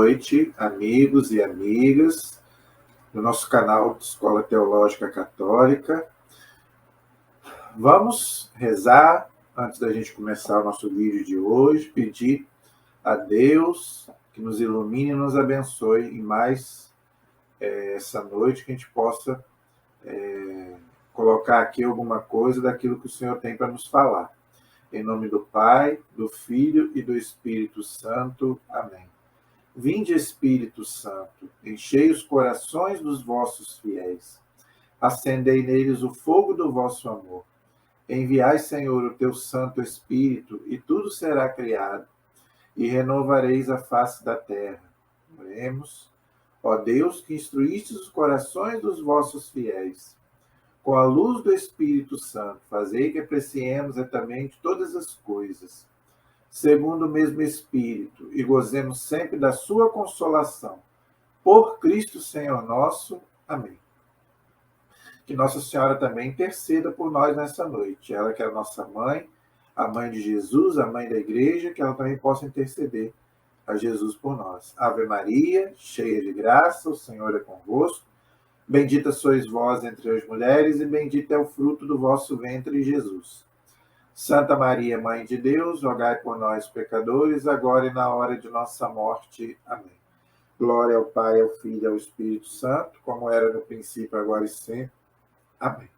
noite, amigos e amigas do nosso canal de Escola Teológica Católica. Vamos rezar antes da gente começar o nosso vídeo de hoje, pedir a Deus que nos ilumine e nos abençoe em mais essa noite, que a gente possa colocar aqui alguma coisa daquilo que o Senhor tem para nos falar. Em nome do Pai, do Filho e do Espírito Santo. Amém. Vinde, Espírito Santo, enchei os corações dos vossos fiéis. Acendei neles o fogo do vosso amor. Enviai, Senhor, o teu Santo Espírito, e tudo será criado, e renovareis a face da terra. Oremos. Ó Deus, que instruístes os corações dos vossos fiéis, com a luz do Espírito Santo, fazei que apreciemos retamente todas as coisas, segundo o mesmo Espírito, e gozemos sempre da sua consolação. Por Cristo Senhor nosso. Amém. Que Nossa Senhora também interceda por nós nessa noite. Ela que é a nossa mãe, a mãe de Jesus, a mãe da igreja, que ela também possa interceder a Jesus por nós. Ave Maria, cheia de graça, o Senhor é convosco. Bendita sois vós entre as mulheres, e bendito é o fruto do vosso ventre, Jesus. Santa Maria, Mãe de Deus, rogai por nós, pecadores, agora e na hora de nossa morte. Amém. Glória ao Pai, ao Filho e ao Espírito Santo, como era no princípio, agora e sempre. Amém.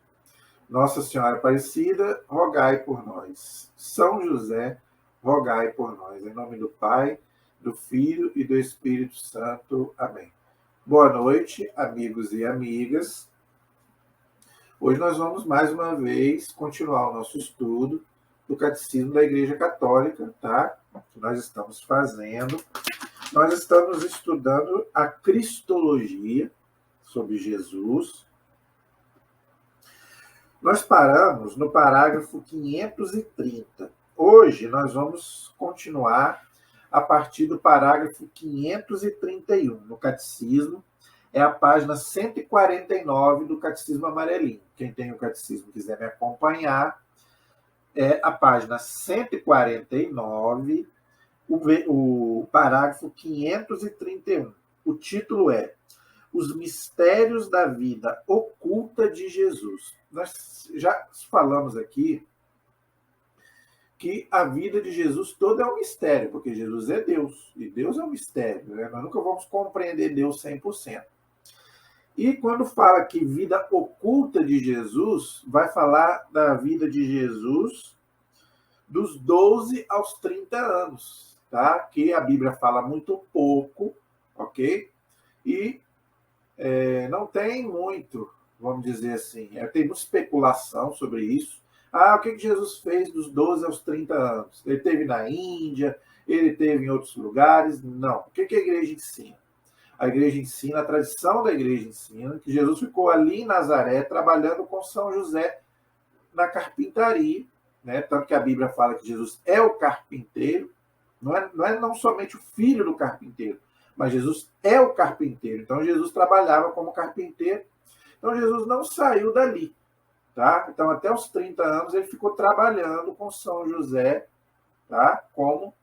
Nossa Senhora Aparecida, rogai por nós. São José, rogai por nós. Em nome do Pai, do Filho e do Espírito Santo. Amém. Boa noite, amigos e amigas. Hoje nós vamos mais uma vez continuar o nosso estudo do Catecismo da Igreja Católica, tá? Que nós estamos fazendo. Nós estamos estudando a Cristologia sobre Jesus. Nós paramos no parágrafo 530. Hoje nós vamos continuar a partir do parágrafo 531, no Catecismo. É a página 149 do Catecismo Amarelinho. Quem tem o Catecismo quiser me acompanhar, é a página 149, o parágrafo 531. O título é Os Mistérios da Vida Oculta de Jesus. Nós já falamos aqui que a vida de Jesus toda é um mistério, porque Jesus é Deus, e Deus é um mistério, né? Nós nunca vamos compreender Deus 100%. E quando fala que vida oculta de Jesus, vai falar da vida de Jesus dos 12 aos 30 anos, tá? Que a Bíblia fala muito pouco, ok? E não tem muito, vamos dizer assim, tem muita especulação sobre isso. O que Jesus fez dos 12 aos 30 anos? Ele teve na Índia, ele teve em outros lugares? Não. O que a igreja ensina? A igreja ensina, a tradição da igreja ensina, que Jesus ficou ali em Nazaré, trabalhando com São José na carpintaria, né? Tanto que a Bíblia fala que Jesus é o carpinteiro, não é não somente o filho do carpinteiro, mas Jesus é o carpinteiro. Então Jesus trabalhava como carpinteiro, então Jesus não saiu dali. Tá? Então, até os 30 anos, ele ficou trabalhando com São José, tá? Como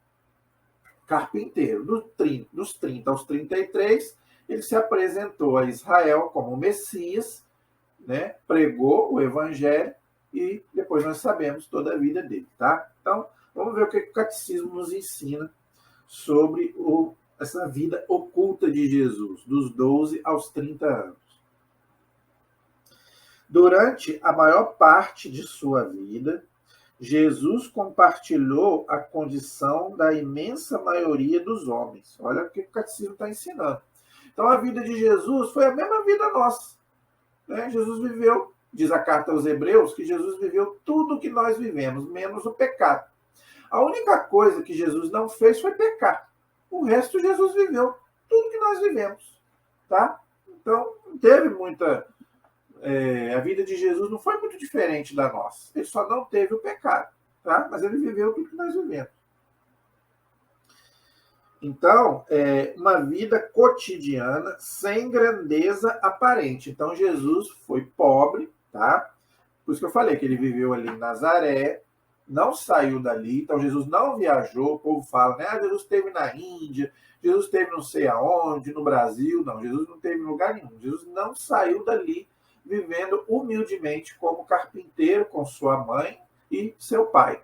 carpinteiro. Dos 30 aos 33, ele se apresentou a Israel como Messias, né? Pregou o Evangelho e depois nós sabemos toda a vida dele. Tá? Então, vamos ver o que o Catecismo nos ensina sobre essa vida oculta de Jesus, dos 12 aos 30 anos. Durante a maior parte de sua vida, Jesus compartilhou a condição da imensa maioria dos homens. Olha o que o Catecismo está ensinando. Então, a vida de Jesus foi a mesma vida nossa, né? Jesus viveu, diz a carta aos Hebreus, que Jesus viveu tudo o que nós vivemos, menos o pecado. A única coisa que Jesus não fez foi pecar. O resto Jesus viveu, tudo que nós vivemos. Tá? Então, não teve muita... a vida de Jesus não foi muito diferente da nossa. Ele só não teve o pecado, tá? Mas ele viveu tudo que nós vivemos. Então, uma vida cotidiana sem grandeza aparente. Então, Jesus foi pobre, tá? Por isso que eu falei que ele viveu ali em Nazaré, não saiu dali, então Jesus não viajou, o povo fala, né? Ah, Jesus esteve na Índia, Jesus esteve não sei aonde, no Brasil. Não, Jesus não esteve em lugar nenhum. Jesus não saiu dali, vivendo humildemente como carpinteiro com sua mãe e seu pai,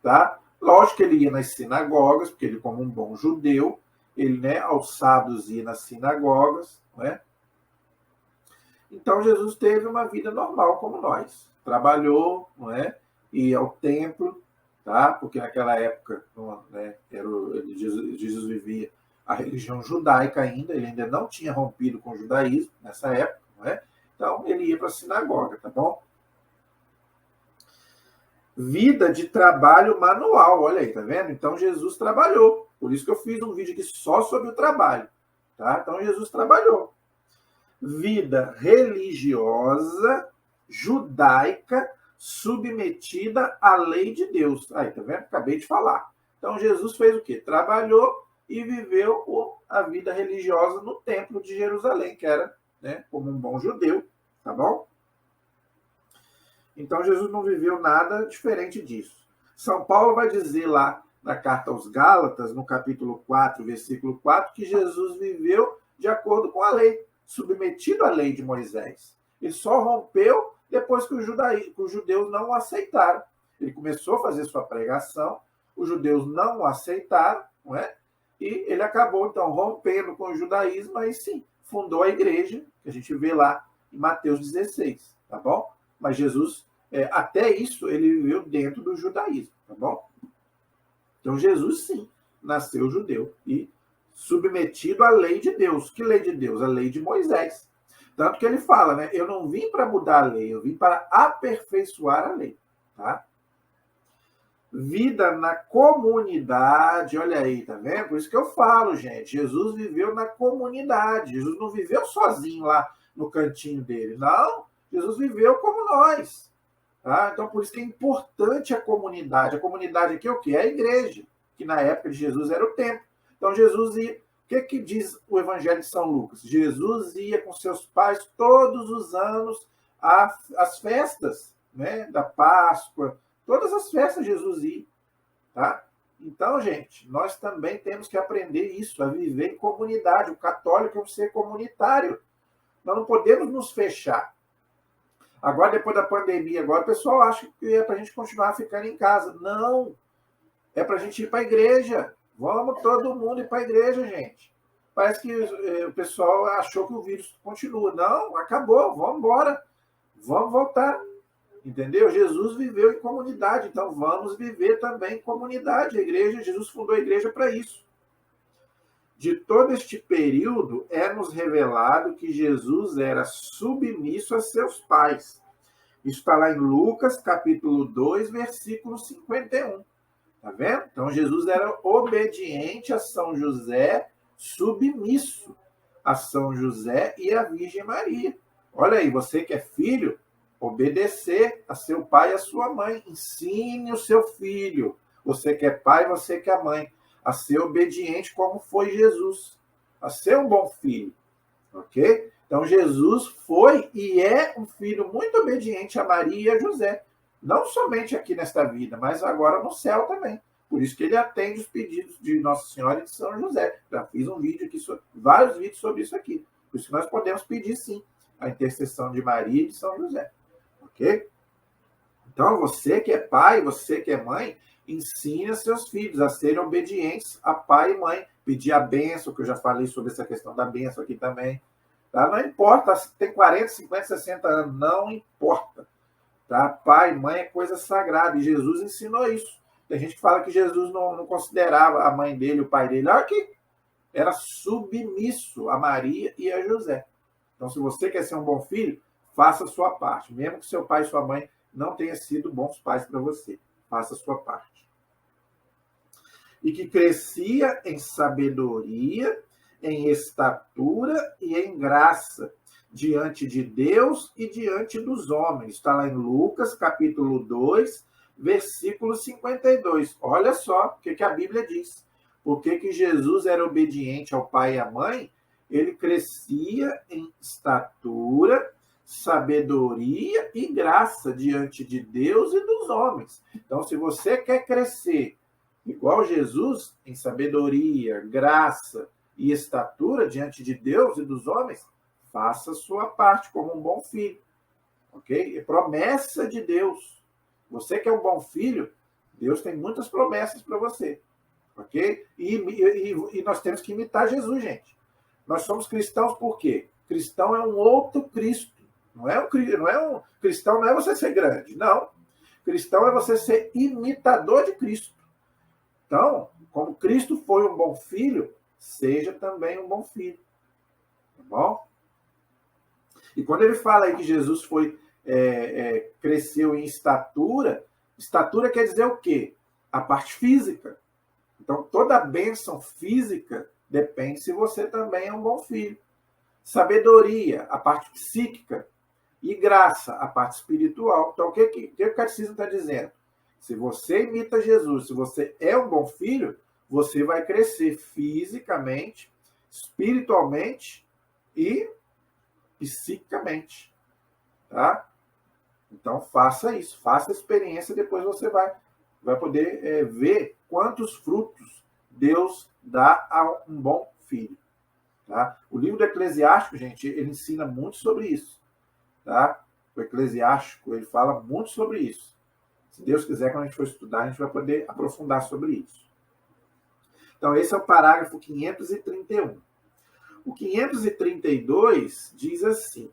tá? Lógico que ele ia nas sinagogas, porque ele, como um bom judeu, ele, né, aos sábados ia nas sinagogas, né? Então Jesus teve uma vida normal como nós. Trabalhou, não é? Ia ao templo, tá? Porque naquela época, né, Jesus vivia a religião judaica ainda, ele ainda não tinha rompido com o judaísmo nessa época, não é? Então ele ia para a sinagoga, tá bom? Vida de trabalho manual, olha aí, tá vendo? Então Jesus trabalhou. Por isso que eu fiz um vídeo aqui só sobre o trabalho, tá? Então Jesus trabalhou. Vida religiosa, judaica, submetida à lei de Deus. Aí, tá vendo? Acabei de falar. Então, Jesus fez o quê? Trabalhou e viveu a vida religiosa no templo de Jerusalém, que era, né, como um bom judeu, tá bom? Então, Jesus não viveu nada diferente disso. São Paulo vai dizer lá na carta aos Gálatas, no capítulo 4, versículo 4, que Jesus viveu de acordo com a lei, submetido à lei de Moisés. Ele só rompeu depois que os judeus não o aceitaram. Ele começou a fazer sua pregação, os judeus não o aceitaram, não é? E ele acabou, então, rompendo com o judaísmo, aí sim, fundou a igreja, que a gente vê lá em Mateus 16, tá bom? Mas Jesus, até isso, ele viveu dentro do judaísmo, tá bom? Então, Jesus, sim, nasceu judeu e submetido à lei de Deus. Que lei de Deus? A lei de Moisés. Tanto que ele fala, né? Eu não vim para mudar a lei, eu vim para aperfeiçoar a lei, tá? Vida na comunidade, olha aí, tá vendo? Por isso que eu falo, gente, Jesus viveu na comunidade, Jesus não viveu sozinho lá no cantinho dele, não, Jesus viveu como nós, tá? Então, por isso que é importante a comunidade aqui é o quê? É a igreja, que na época de Jesus era o templo. Então, Jesus ia, o que diz o Evangelho de São Lucas? Jesus ia com seus pais todos os anos às festas, né, da Páscoa, todas as festas Jesus ia, tá? Então, gente, nós também temos que aprender isso, a viver em comunidade. O católico é um ser comunitário. Nós não podemos nos fechar. Agora, depois da pandemia, agora o pessoal acha que é para a gente continuar ficando em casa. Não! É para a gente ir para a igreja. Vamos todo mundo ir para a igreja, gente. Parece que o pessoal achou que o vírus continua. Não, acabou, vamos embora. Vamos voltar. Entendeu? Jesus viveu em comunidade, então vamos viver também em comunidade. A igreja, Jesus fundou a igreja para isso. De todo este período, é-nos revelado que Jesus era submisso a seus pais. Isso está lá em Lucas, capítulo 2, versículo 51. Tá vendo? Então, Jesus era obediente a São José, submisso a São José e a Virgem Maria. Olha aí, você que é filho, obedecer a seu pai e a sua mãe. Ensine o seu filho. Você que é pai, você que é mãe, a ser obediente como foi Jesus. A ser um bom filho. Ok? Então, Jesus foi e é um filho muito obediente a Maria e a José. Não somente aqui nesta vida, mas agora no céu também. Por isso que ele atende os pedidos de Nossa Senhora e de São José. Já fiz um vídeo aqui, vários vídeos sobre isso aqui. Por isso que nós podemos pedir, sim, a intercessão de Maria e de São José. Ok? Então, você que é pai, você que é mãe, ensine seus filhos a serem obedientes a pai e mãe. Pedir a bênção, que eu já falei sobre essa questão da bênção aqui também. Tá? Não importa se tem 40, 50, 60 anos, não importa. Tá? Pai e mãe é coisa sagrada, e Jesus ensinou isso. Tem gente que fala que Jesus não considerava a mãe dele, o pai dele. Olha que era submisso a Maria e a José. Então, se você quer ser um bom filho, faça a sua parte. Mesmo que seu pai e sua mãe não tenham sido bons pais para você. Faça a sua parte. E que crescia em sabedoria, em estatura e em graça, diante de Deus e diante dos homens. Está lá em Lucas, capítulo 2, versículo 52. Olha só o que a Bíblia diz. Por que Jesus era obediente ao pai e à mãe? Ele crescia em estatura, sabedoria e graça diante de Deus e dos homens. Então, se você quer crescer igual Jesus, em sabedoria, graça e estatura diante de Deus e dos homens, faça a sua parte como um bom filho. Ok? É promessa de Deus. Você que é um bom filho, Deus tem muitas promessas para você. Ok? E nós temos que imitar Jesus, gente. Nós somos cristãos por quê? Cristão é um outro Cristo. Cristão não é você ser grande, não. Cristão é você ser imitador de Cristo. Então, como Cristo foi um bom filho, seja também um bom filho. Tá bom? E quando ele fala aí que Jesus cresceu em estatura, estatura quer dizer o quê? A parte física. Então, toda a bênção física depende se você também é um bom filho. Sabedoria, a parte psíquica. E graça, a parte espiritual. Então, o que o catecismo está dizendo? Se você imita Jesus, se você é um bom filho, você vai crescer fisicamente, espiritualmente e psiquicamente. Tá? Então, faça isso. Faça a experiência, depois você vai poder ver quantos frutos Deus dá a um bom filho. Tá? O livro do Eclesiástico, gente, ele ensina muito sobre isso. Tá? O Eclesiástico, ele fala muito sobre isso. Se Deus quiser, quando a gente for estudar, a gente vai poder aprofundar sobre isso. Então, esse é o parágrafo 531. O 532 diz assim: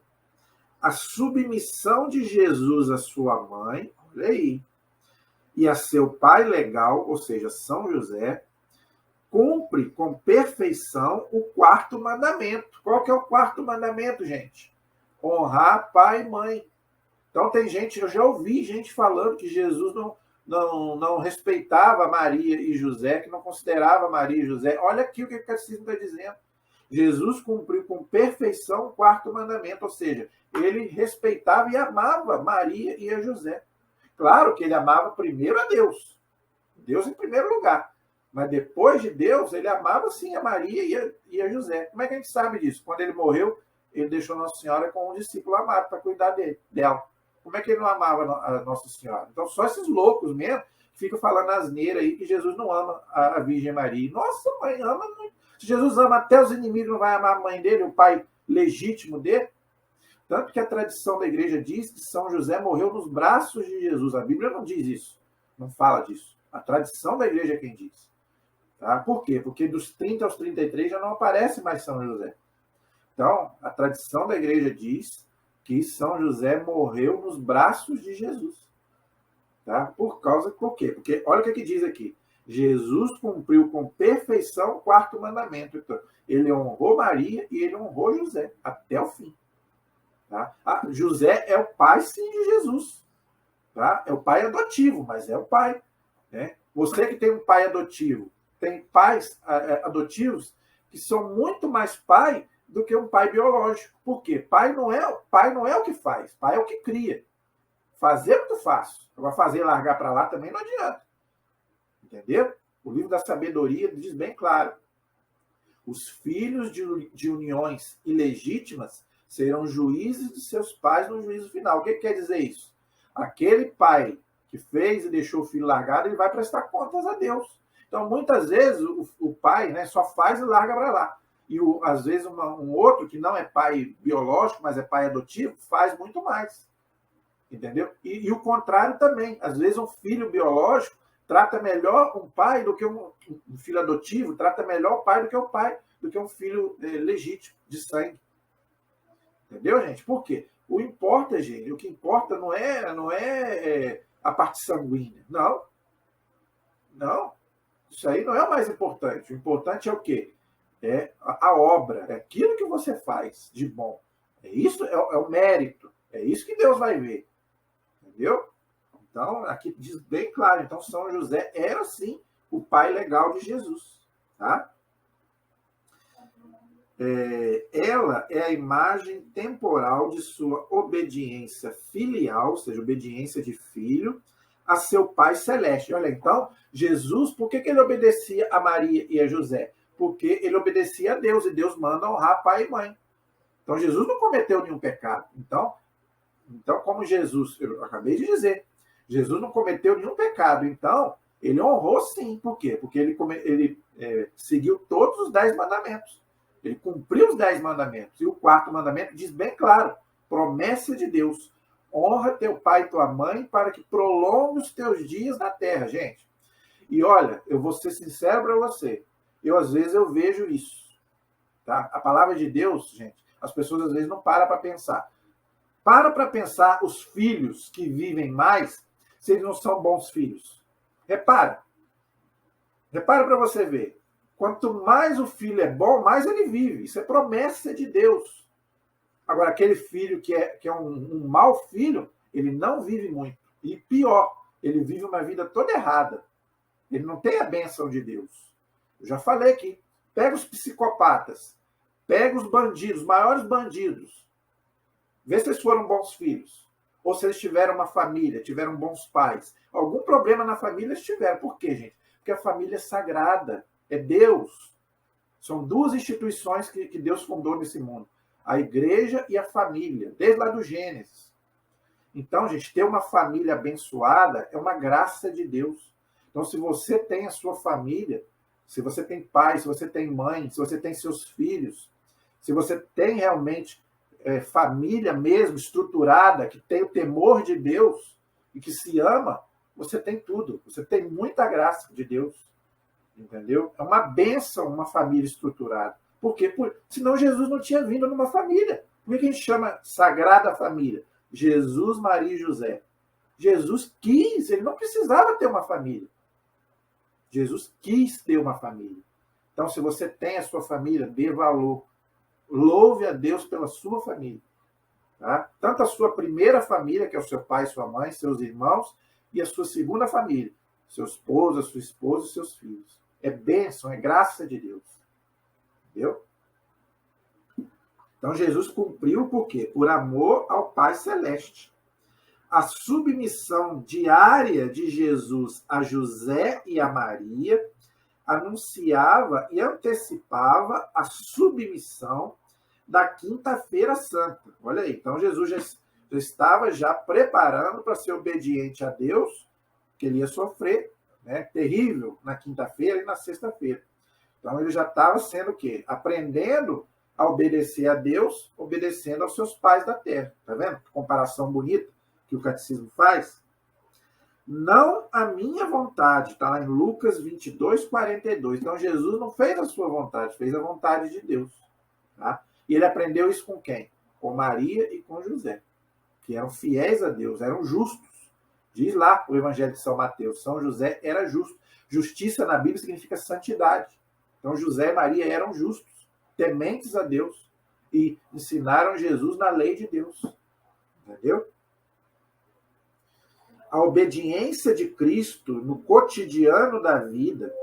a submissão de Jesus à sua mãe, olha aí, e a seu pai legal, ou seja, São José, cumpre com perfeição o quarto mandamento. Qual que é o quarto mandamento, gente? Honrar pai e mãe. Então tem gente, eu já ouvi gente falando que Jesus não respeitava Maria e José, que não considerava Maria e José. Olha aqui o que o catecismo está dizendo. Jesus cumpriu com perfeição o quarto mandamento, ou seja, ele respeitava e amava Maria e a José. Claro que ele amava primeiro a Deus. Deus em primeiro lugar. Mas depois de Deus, ele amava sim a Maria e a José. Como é que a gente sabe disso? Quando ele morreu, ele deixou Nossa Senhora com um discípulo amado para cuidar dela. Como é que ele não amava a Nossa Senhora? Então, só esses loucos mesmo que ficam falando asneira aí que Jesus não ama a Virgem Maria. Nossa, mãe, ama muito. Se Jesus ama até os inimigos, não vai amar a mãe dele, o pai legítimo dele? Tanto que a tradição da igreja diz que São José morreu nos braços de Jesus. A Bíblia não diz isso, não fala disso. A tradição da igreja é quem diz. Tá? Por quê? Porque dos 30 aos 33 já não aparece mais São José. Então, a tradição da igreja diz que São José morreu nos braços de Jesus. Tá? Por quê? Porque olha o que diz aqui. Jesus cumpriu com perfeição o quarto mandamento. Então, ele honrou Maria e ele honrou José até o fim. Tá? José é o pai, sim, de Jesus. Tá? É o pai adotivo, mas é o pai. Né? Você que tem um pai adotivo, tem pais adotivos que são muito mais pai do que um pai biológico. Por quê? Pai não é o que faz, pai é o que cria. Fazer é muito fácil. Agora fazer e largar para lá também não adianta. Entendeu? O livro da sabedoria diz bem claro. Os filhos de uniões ilegítimas serão juízes de seus pais no juízo final. O que quer dizer isso? Aquele pai que fez e deixou o filho largado, ele vai prestar contas a Deus. Então, muitas vezes, o pai, né, só faz e larga para lá. E, às vezes, um outro, que não é pai biológico, mas é pai adotivo, faz muito mais. Entendeu? E o contrário também. Às vezes, um filho biológico trata melhor um pai do que um filho adotivo, trata melhor o pai do que um filho legítimo, de sangue. Entendeu, gente? Por quê? O que importa não é a parte sanguínea. Não. Não. Isso aí não é o mais importante. O importante é o quê? É a obra, é aquilo que você faz de bom. Isso, é o mérito. É isso que Deus vai ver. Entendeu? Então, aqui diz bem claro. Então, São José era, sim, o pai legal de Jesus. Tá? Ela é a imagem temporal de sua obediência filial, ou seja, obediência de filho, a seu Pai Celeste. Olha, então, Jesus, por que ele obedecia a Maria e a José? Porque ele obedecia a Deus, e Deus manda honrar pai e mãe. Então, Jesus não cometeu nenhum pecado. Então, Então, como Jesus, eu acabei de dizer, Jesus não cometeu nenhum pecado, então ele honrou sim. Por quê? Porque ele seguiu todos os 10 mandamentos. Ele cumpriu os 10 mandamentos. E o quarto mandamento diz bem claro, promessa de Deus, honra teu pai e tua mãe para que prolongue os teus dias na terra, gente. E olha, eu vou ser sincero para você, às vezes eu vejo isso. Tá? A palavra de Deus, gente, as pessoas às vezes não param para pensar. Para pensar os filhos que vivem mais, se eles não são bons filhos. Repara para você ver. Quanto mais o filho é bom, mais ele vive. Isso é promessa de Deus. Agora, aquele filho que é um mau filho, ele não vive muito. E pior, ele vive uma vida toda errada. Ele não tem a bênção de Deus. Eu já falei aqui. Pega os psicopatas. Pega os bandidos, os maiores bandidos. Vê se eles foram bons filhos. Ou se eles tiveram uma família, tiveram bons pais. Algum problema na família eles tiveram. Por quê, gente? Porque a família é sagrada. É Deus. São duas instituições que Deus fundou nesse mundo. A igreja e a família. Desde lá do Gênesis. Então, gente, ter uma família abençoada é uma graça de Deus. Então, se você tem a sua família, se você tem pai, se você tem mãe, se você tem seus filhos, se você tem realmente família mesmo, estruturada, que tem o temor de Deus e que se ama, você tem tudo. Você tem muita graça de Deus. Entendeu? É uma bênção uma família estruturada. Por quê? Senão Jesus não tinha vindo numa família. Por que a gente chama Sagrada Família? Jesus, Maria e José. Jesus quis, ele não precisava ter uma família. Jesus quis ter uma família. Então, se você tem a sua família, dê valor. Louve a Deus pela sua família. Tá? Tanto a sua primeira família, que é o seu pai, sua mãe, seus irmãos, e a sua segunda família, seu esposo, a sua esposa e seus filhos. É bênção, é graça de Deus. Entendeu? Então, Jesus cumpriu por quê? Por amor ao Pai Celeste. A submissão diária de Jesus a José e a Maria anunciava e antecipava a submissão da Quinta-feira Santa. Olha aí, então Jesus já estava preparando para ser obediente a Deus, que ele ia sofrer, né, terrível na quinta-feira e na sexta-feira. Então ele já estava sendo o quê? Aprendendo a obedecer a Deus, obedecendo aos seus pais da terra. Tá vendo? Comparação bonita que o catecismo faz. Não a minha vontade, está lá em Lucas 22, 42. Então, Jesus não fez a sua vontade, fez a vontade de Deus. Tá? E ele aprendeu isso com quem? Com Maria e com José, que eram fiéis a Deus, eram justos. Diz lá o Evangelho de São Mateus, São José era justo. Justiça na Bíblia significa santidade. Então, José e Maria eram justos, tementes a Deus, e ensinaram Jesus na lei de Deus. Entendeu? A obediência de Cristo no cotidiano da vida,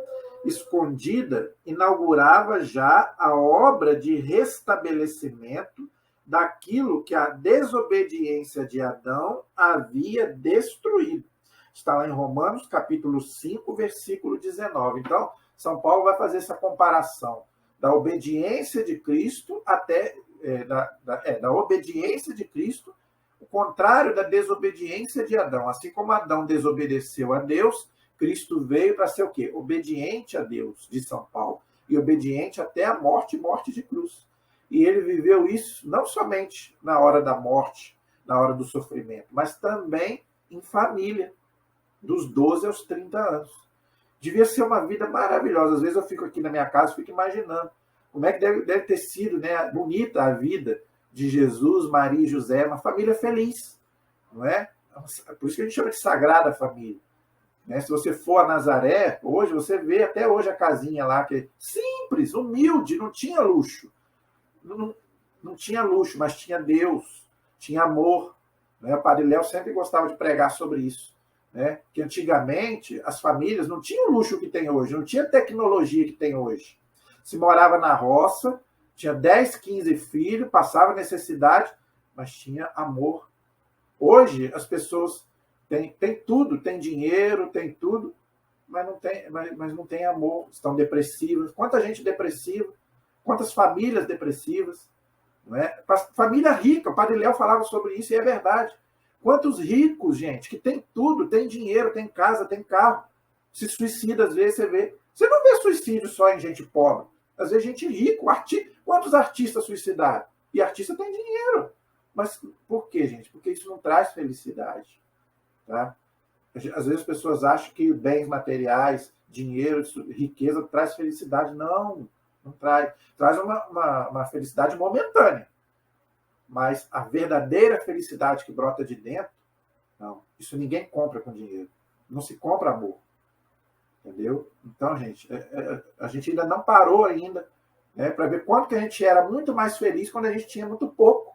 escondida, inaugurava já a obra de restabelecimento daquilo que a desobediência de Adão havia destruído. Está lá em Romanos, capítulo 5, versículo 19. Então, São Paulo vai fazer essa comparação da obediência de Cristo da obediência de Cristo, o contrário da desobediência de Adão. Assim como Adão desobedeceu a Deus, Cristo veio para ser o quê? Obediente a Deus, de São Paulo. E obediente até a morte de cruz. E ele viveu isso não somente na hora da morte, na hora do sofrimento, mas também em família, dos 12 aos 30 anos. Devia ser uma vida maravilhosa. Às vezes eu fico aqui na minha casa, fico imaginando como é que deve ter sido, né, bonita a vida de Jesus, Maria e José, uma família feliz, não é? Por isso que a gente chama de Sagrada Família. Né? Se você for a Nazaré, hoje, você vê até hoje a casinha lá, que é simples, humilde, não tinha luxo. Não tinha luxo, mas tinha Deus, tinha amor. Né? O Padre Léo sempre gostava de pregar sobre isso. Né? Que antigamente as famílias não tinham o luxo que tem hoje, não tinha tecnologia que tem hoje. Se morava na roça, tinha 10, 15 filhos, passava necessidade, mas tinha amor. Hoje as pessoas têm tudo, têm dinheiro, têm tudo, mas não tem amor, estão depressivas. Quanta gente depressiva, quantas famílias depressivas, Não é? Família rica, o Padre Léo falava sobre isso e é verdade. Quantos ricos, gente, que tem tudo, tem dinheiro, tem casa, tem carro, se suicida, às vezes você vê. Você não vê suicídio só em gente pobre. Às vezes gente rico. Quantos artistas suicidaram? E artista tem dinheiro. Mas por quê, gente? Porque isso não traz felicidade. Tá? Às vezes as pessoas acham que bens materiais, dinheiro, riqueza traz felicidade. Não, não traz. Traz uma felicidade momentânea. Mas a verdadeira felicidade que brota de dentro, não. Isso ninguém compra com dinheiro. Não se compra amor. Entendeu? Então, gente, a gente ainda não parou ainda, né, para ver quanto que a gente era muito mais feliz quando a gente tinha muito pouco.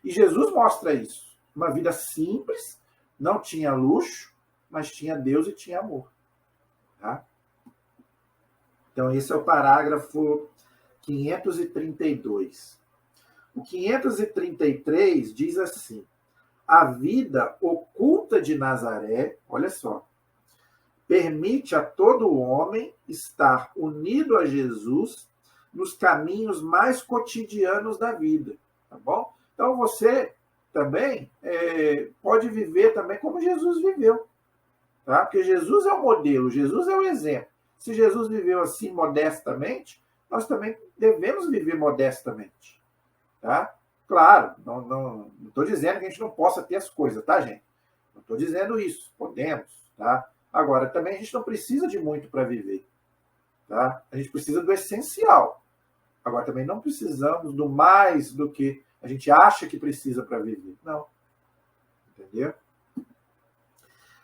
E Jesus mostra isso. Uma vida simples, não tinha luxo, mas tinha Deus e tinha amor. Tá? Então, esse é o parágrafo 532. O 533 diz assim: a vida oculta de Nazaré, olha só, permite a todo homem estar unido a Jesus nos caminhos mais cotidianos da vida, tá bom? Então você também pode viver também como Jesus viveu, tá? Porque Jesus é o modelo, Jesus é o exemplo. Se Jesus viveu assim modestamente, nós também devemos viver modestamente, tá? Claro, não estou dizendo que a gente não possa ter as coisas, tá, gente? Não estou dizendo isso, podemos, tá? Agora, também a gente não precisa de muito para viver. Tá? A gente precisa do essencial. Agora, também não precisamos do mais do que a gente acha que precisa para viver. Não. Entendeu?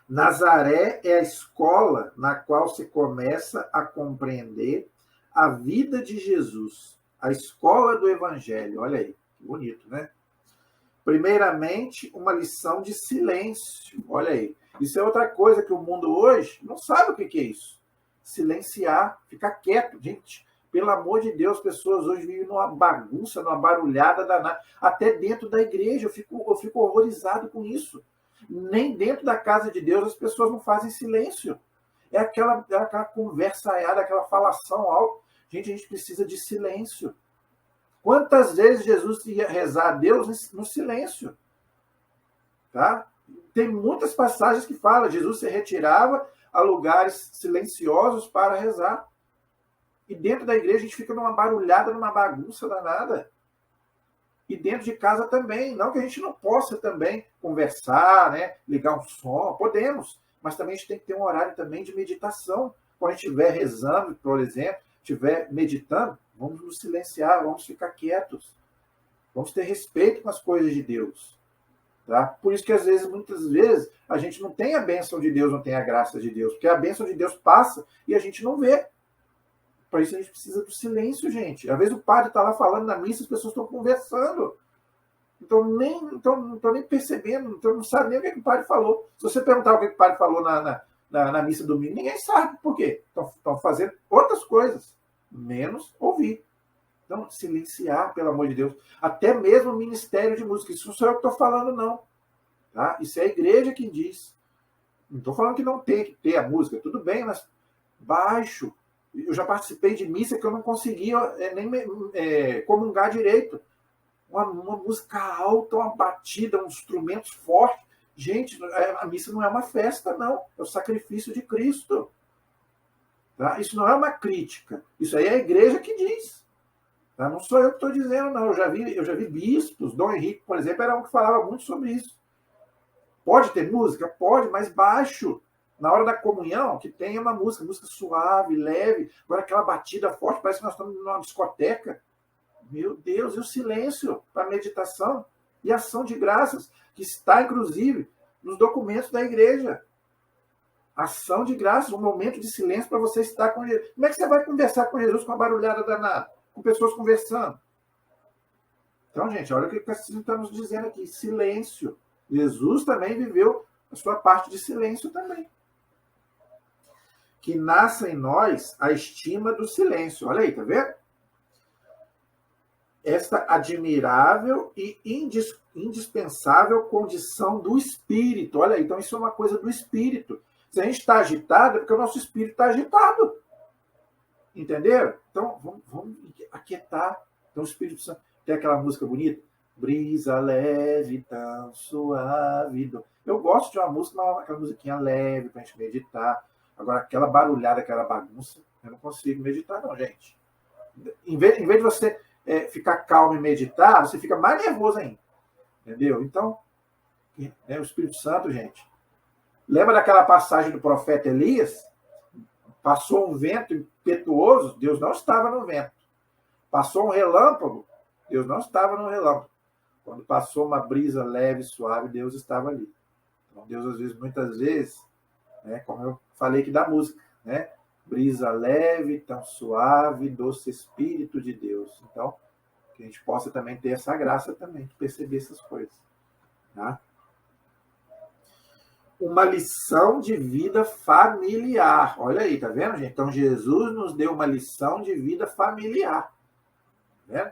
Nazaré é a escola na qual se começa a compreender a vida de Jesus. A escola do Evangelho. Olha aí, que bonito, né? Primeiramente, uma lição de silêncio. Olha aí. Isso é outra coisa que o mundo hoje não sabe o que é isso. Silenciar, ficar quieto. Gente, pelo amor de Deus, pessoas hoje vivem numa bagunça, numa barulhada danada. Até dentro da igreja, eu fico horrorizado com isso. Nem dentro da casa de Deus as pessoas não fazem silêncio. É aquela conversaiada, aquela falação alta. Gente, a gente precisa de silêncio. Quantas vezes Jesus ia rezar a Deus no silêncio? Tá? Tem muitas passagens que falam, Jesus se retirava a lugares silenciosos para rezar. E dentro da igreja a gente fica numa barulhada, numa bagunça danada. E dentro de casa também. Não que a gente não possa também conversar, né? Ligar um som, podemos. Mas também a gente tem que ter um horário também de meditação. Quando a gente estiver rezando, por exemplo, estiver meditando, vamos nos silenciar, vamos ficar quietos. Vamos ter respeito com as coisas de Deus. Tá? Por isso que, às vezes, muitas vezes, a gente não tem a bênção de Deus, não tem a graça de Deus. Porque a bênção de Deus passa e a gente não vê. Para isso a gente precisa do silêncio, gente. Às vezes o padre está lá falando na missa, as pessoas estão conversando. Não estão nem percebendo, então não sabe nem o que o padre falou. Se você perguntar o que o padre falou na missa do domingo, ninguém sabe. Por quê? Estão fazendo outras coisas, menos ouvir. Então, silenciar, pelo amor de Deus. Até mesmo o Ministério de Música. Isso não sou eu que estou falando, não. Tá? Isso é a igreja que diz. Não estou falando que não tem que ter a música. Tudo bem, mas baixo. Eu já participei de missa que eu não conseguia nem comungar direito. Uma música alta, uma batida, uns instrumentos fortes. Gente, a missa não é uma festa, não. É o sacrifício de Cristo. Tá? Isso não é uma crítica. Isso aí é a igreja que diz. Tá? Não sou eu que estou dizendo, não. Eu já vi bispos. Dom Henrique, por exemplo, era um que falava muito sobre isso. Pode ter música? Pode, mas baixo. Na hora da comunhão, que tenha uma música suave, leve. Agora aquela batida forte, parece que nós estamos numa discoteca. Meu Deus, e o silêncio para meditação e ação de graças, que está, inclusive, nos documentos da igreja. Ação de graças, um momento de silêncio para você estar com Jesus. Como é que você vai conversar com Jesus com uma barulhada danada? Com pessoas conversando? Então, gente, olha o que o Cassino está nos dizendo aqui. Silêncio. Jesus também viveu a sua parte de silêncio também. Que nasça em nós a estima do silêncio. Olha aí, tá vendo? Esta admirável e indispensável condição do espírito. Olha aí, então isso é uma coisa do espírito. Se a gente está agitado, é porque o nosso espírito está agitado. Entenderam? Então, vamos aquietar. Então, o Espírito Santo. Tem aquela música bonita, brisa leve, tão suave. Eu gosto de uma música, aquela musiquinha leve pra gente meditar. Agora, aquela barulhada, aquela bagunça, eu não consigo meditar, não, gente. Em vez de você ficar calmo e meditar, você fica mais nervoso ainda. Entendeu? Então, o Espírito Santo, gente. Lembra daquela passagem do profeta Elias? Passou um vento impetuoso, Deus não estava no vento. Passou um relâmpago, Deus não estava no relâmpago. Quando passou uma brisa leve, suave, Deus estava ali. Então, Deus, às vezes, muitas vezes, como eu falei aqui da música, brisa leve, tão suave, doce Espírito de Deus. Então, que a gente possa também ter essa graça também, de perceber essas coisas. Tá? Uma lição de vida familiar. Olha aí, tá vendo, gente? Então, Jesus nos deu uma lição de vida familiar.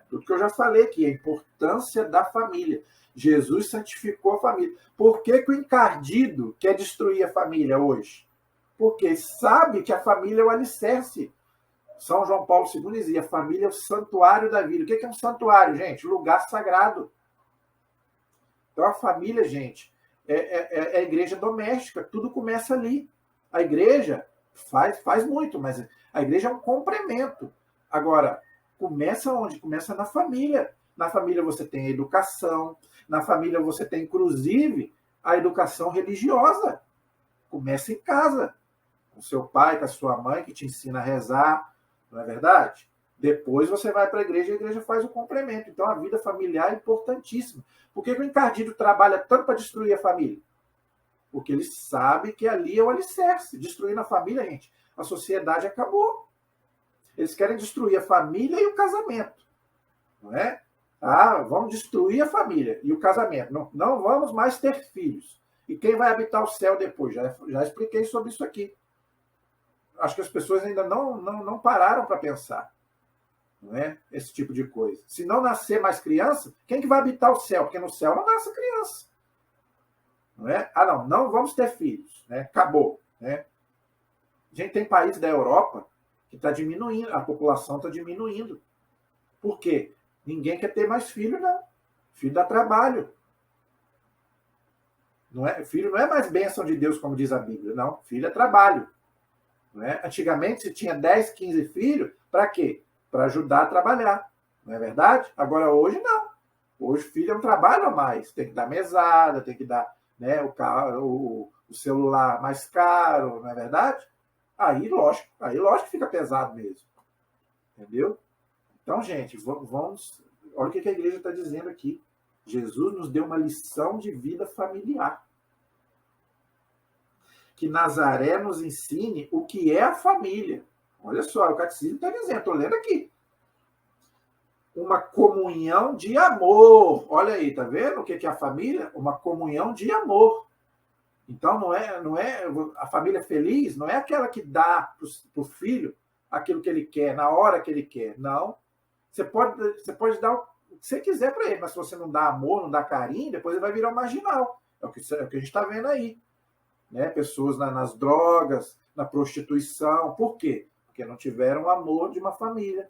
Tudo que eu já falei aqui, a importância da família. Jesus santificou a família. Por que o encardido quer destruir a família hoje? Porque sabe que a família é o alicerce. São João Paulo II dizia, a família é o santuário da vida. O que é um santuário, gente? Lugar sagrado. Então, a família, gente, é a igreja doméstica. Tudo começa ali. A igreja faz muito, mas a igreja é um complemento. Agora, começa onde? Começa na família. Na família você tem a educação. Na família você tem, inclusive, a educação religiosa. Começa em casa. Com seu pai, com a sua mãe, que te ensina a rezar. Não é verdade? Depois você vai para a igreja faz o complemento. Então, a vida familiar é importantíssima. Por que o encardido trabalha tanto para destruir a família? Porque ele sabe que ali é o alicerce. Destruindo a família, gente, a sociedade acabou. Eles querem destruir a família e o casamento. Não é? Vamos destruir a família e o casamento. Não vamos mais ter filhos. E quem vai habitar o céu depois? Já expliquei sobre isso aqui. Acho que as pessoas ainda não pararam para pensar. Não é? Esse tipo de coisa. Se não nascer mais criança, quem que vai habitar o céu? Porque no céu não nasce criança. Não é? Não vamos ter filhos. Né? Acabou. Né? A gente tem países da Europa que está diminuindo, a população está diminuindo. Por quê? Ninguém quer ter mais filho, não. Filho dá trabalho. Não é? Filho não é mais bênção de Deus, como diz a Bíblia. Não, filho é trabalho. Não é? Antigamente se tinha 10, 15 filhos, para quê? Para ajudar a trabalhar. Não é verdade? Agora hoje não. Hoje filho é um trabalho a mais. Tem que dar mesada, tem que dar o celular mais caro, não é verdade? Aí lógico que fica pesado mesmo. Entendeu? Então, gente, vamos. Olha o que a igreja está dizendo aqui. Jesus nos deu uma lição de vida familiar. Que Nazaré nos ensine o que é a família. Olha só, o catecismo está dizendo, estou lendo aqui. Uma comunhão de amor. Olha aí, tá vendo o que é a família? Uma comunhão de amor. Então, não é a família feliz, não é aquela que dá para o filho aquilo que ele quer, na hora que ele quer. Não. Você pode dar o que você quiser para ele, mas se você não dá amor, não dá carinho, depois ele vai virar um marginal. É o que a gente está vendo aí. Né? Pessoas nas drogas, na prostituição. Por quê? Porque não tiveram o amor de uma família.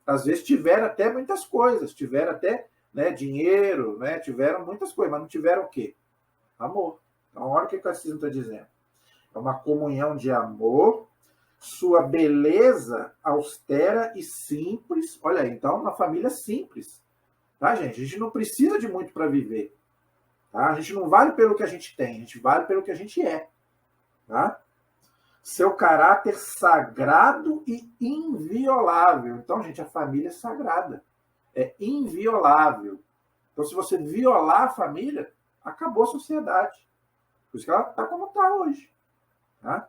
Às vezes tiveram até muitas coisas, tiveram até dinheiro, tiveram muitas coisas, mas não tiveram o quê? Amor. Então, olha o que o catecismo está dizendo. É uma comunhão de amor, sua beleza austera e simples. Olha aí, então, uma família simples. Tá, gente? A gente não precisa de muito para viver. Tá? A gente não vale pelo que a gente tem, a gente vale pelo que a gente é. Tá? Seu caráter sagrado e inviolável. Então, gente, a família é sagrada. É inviolável. Então, se você violar a família, acabou a sociedade. Por isso que ela está como está hoje. Tá?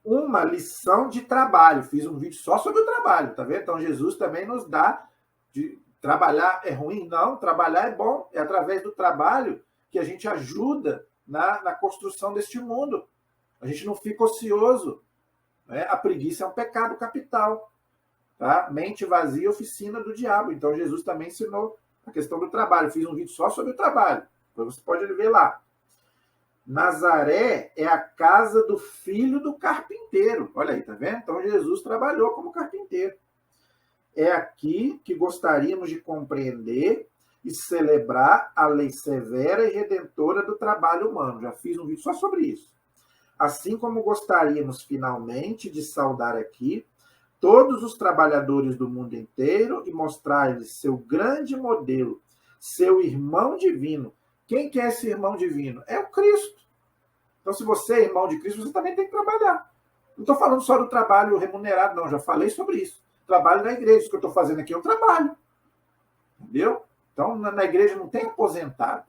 Uma lição de trabalho. Fiz um vídeo só sobre o trabalho, tá vendo? Então, Jesus também nos dá de trabalhar é ruim? Não, trabalhar é bom. É através do trabalho que a gente ajuda na construção deste mundo. A gente não fica ocioso. Né? A preguiça é um pecado capital. Tá? Mente vazia, oficina do diabo. Então, Jesus também ensinou a questão do trabalho. Fiz um vídeo só sobre o trabalho. Depois você pode ver lá. Nazaré é a casa do filho do carpinteiro. Olha aí, tá vendo? Então, Jesus trabalhou como carpinteiro. É aqui que gostaríamos de compreender e celebrar a lei severa e redentora do trabalho humano. Já fiz um vídeo só sobre isso. Assim como gostaríamos, finalmente, de saudar aqui todos os trabalhadores do mundo inteiro e mostrar-lhes seu grande modelo, seu irmão divino. Quem que é esse irmão divino? É o Cristo. Então, se você é irmão de Cristo, você também tem que trabalhar. Não estou falando só do trabalho remunerado, não. Já falei sobre isso. Trabalho na igreja. Isso que eu estou fazendo aqui é um trabalho. Entendeu? Então, na igreja não tem aposentado.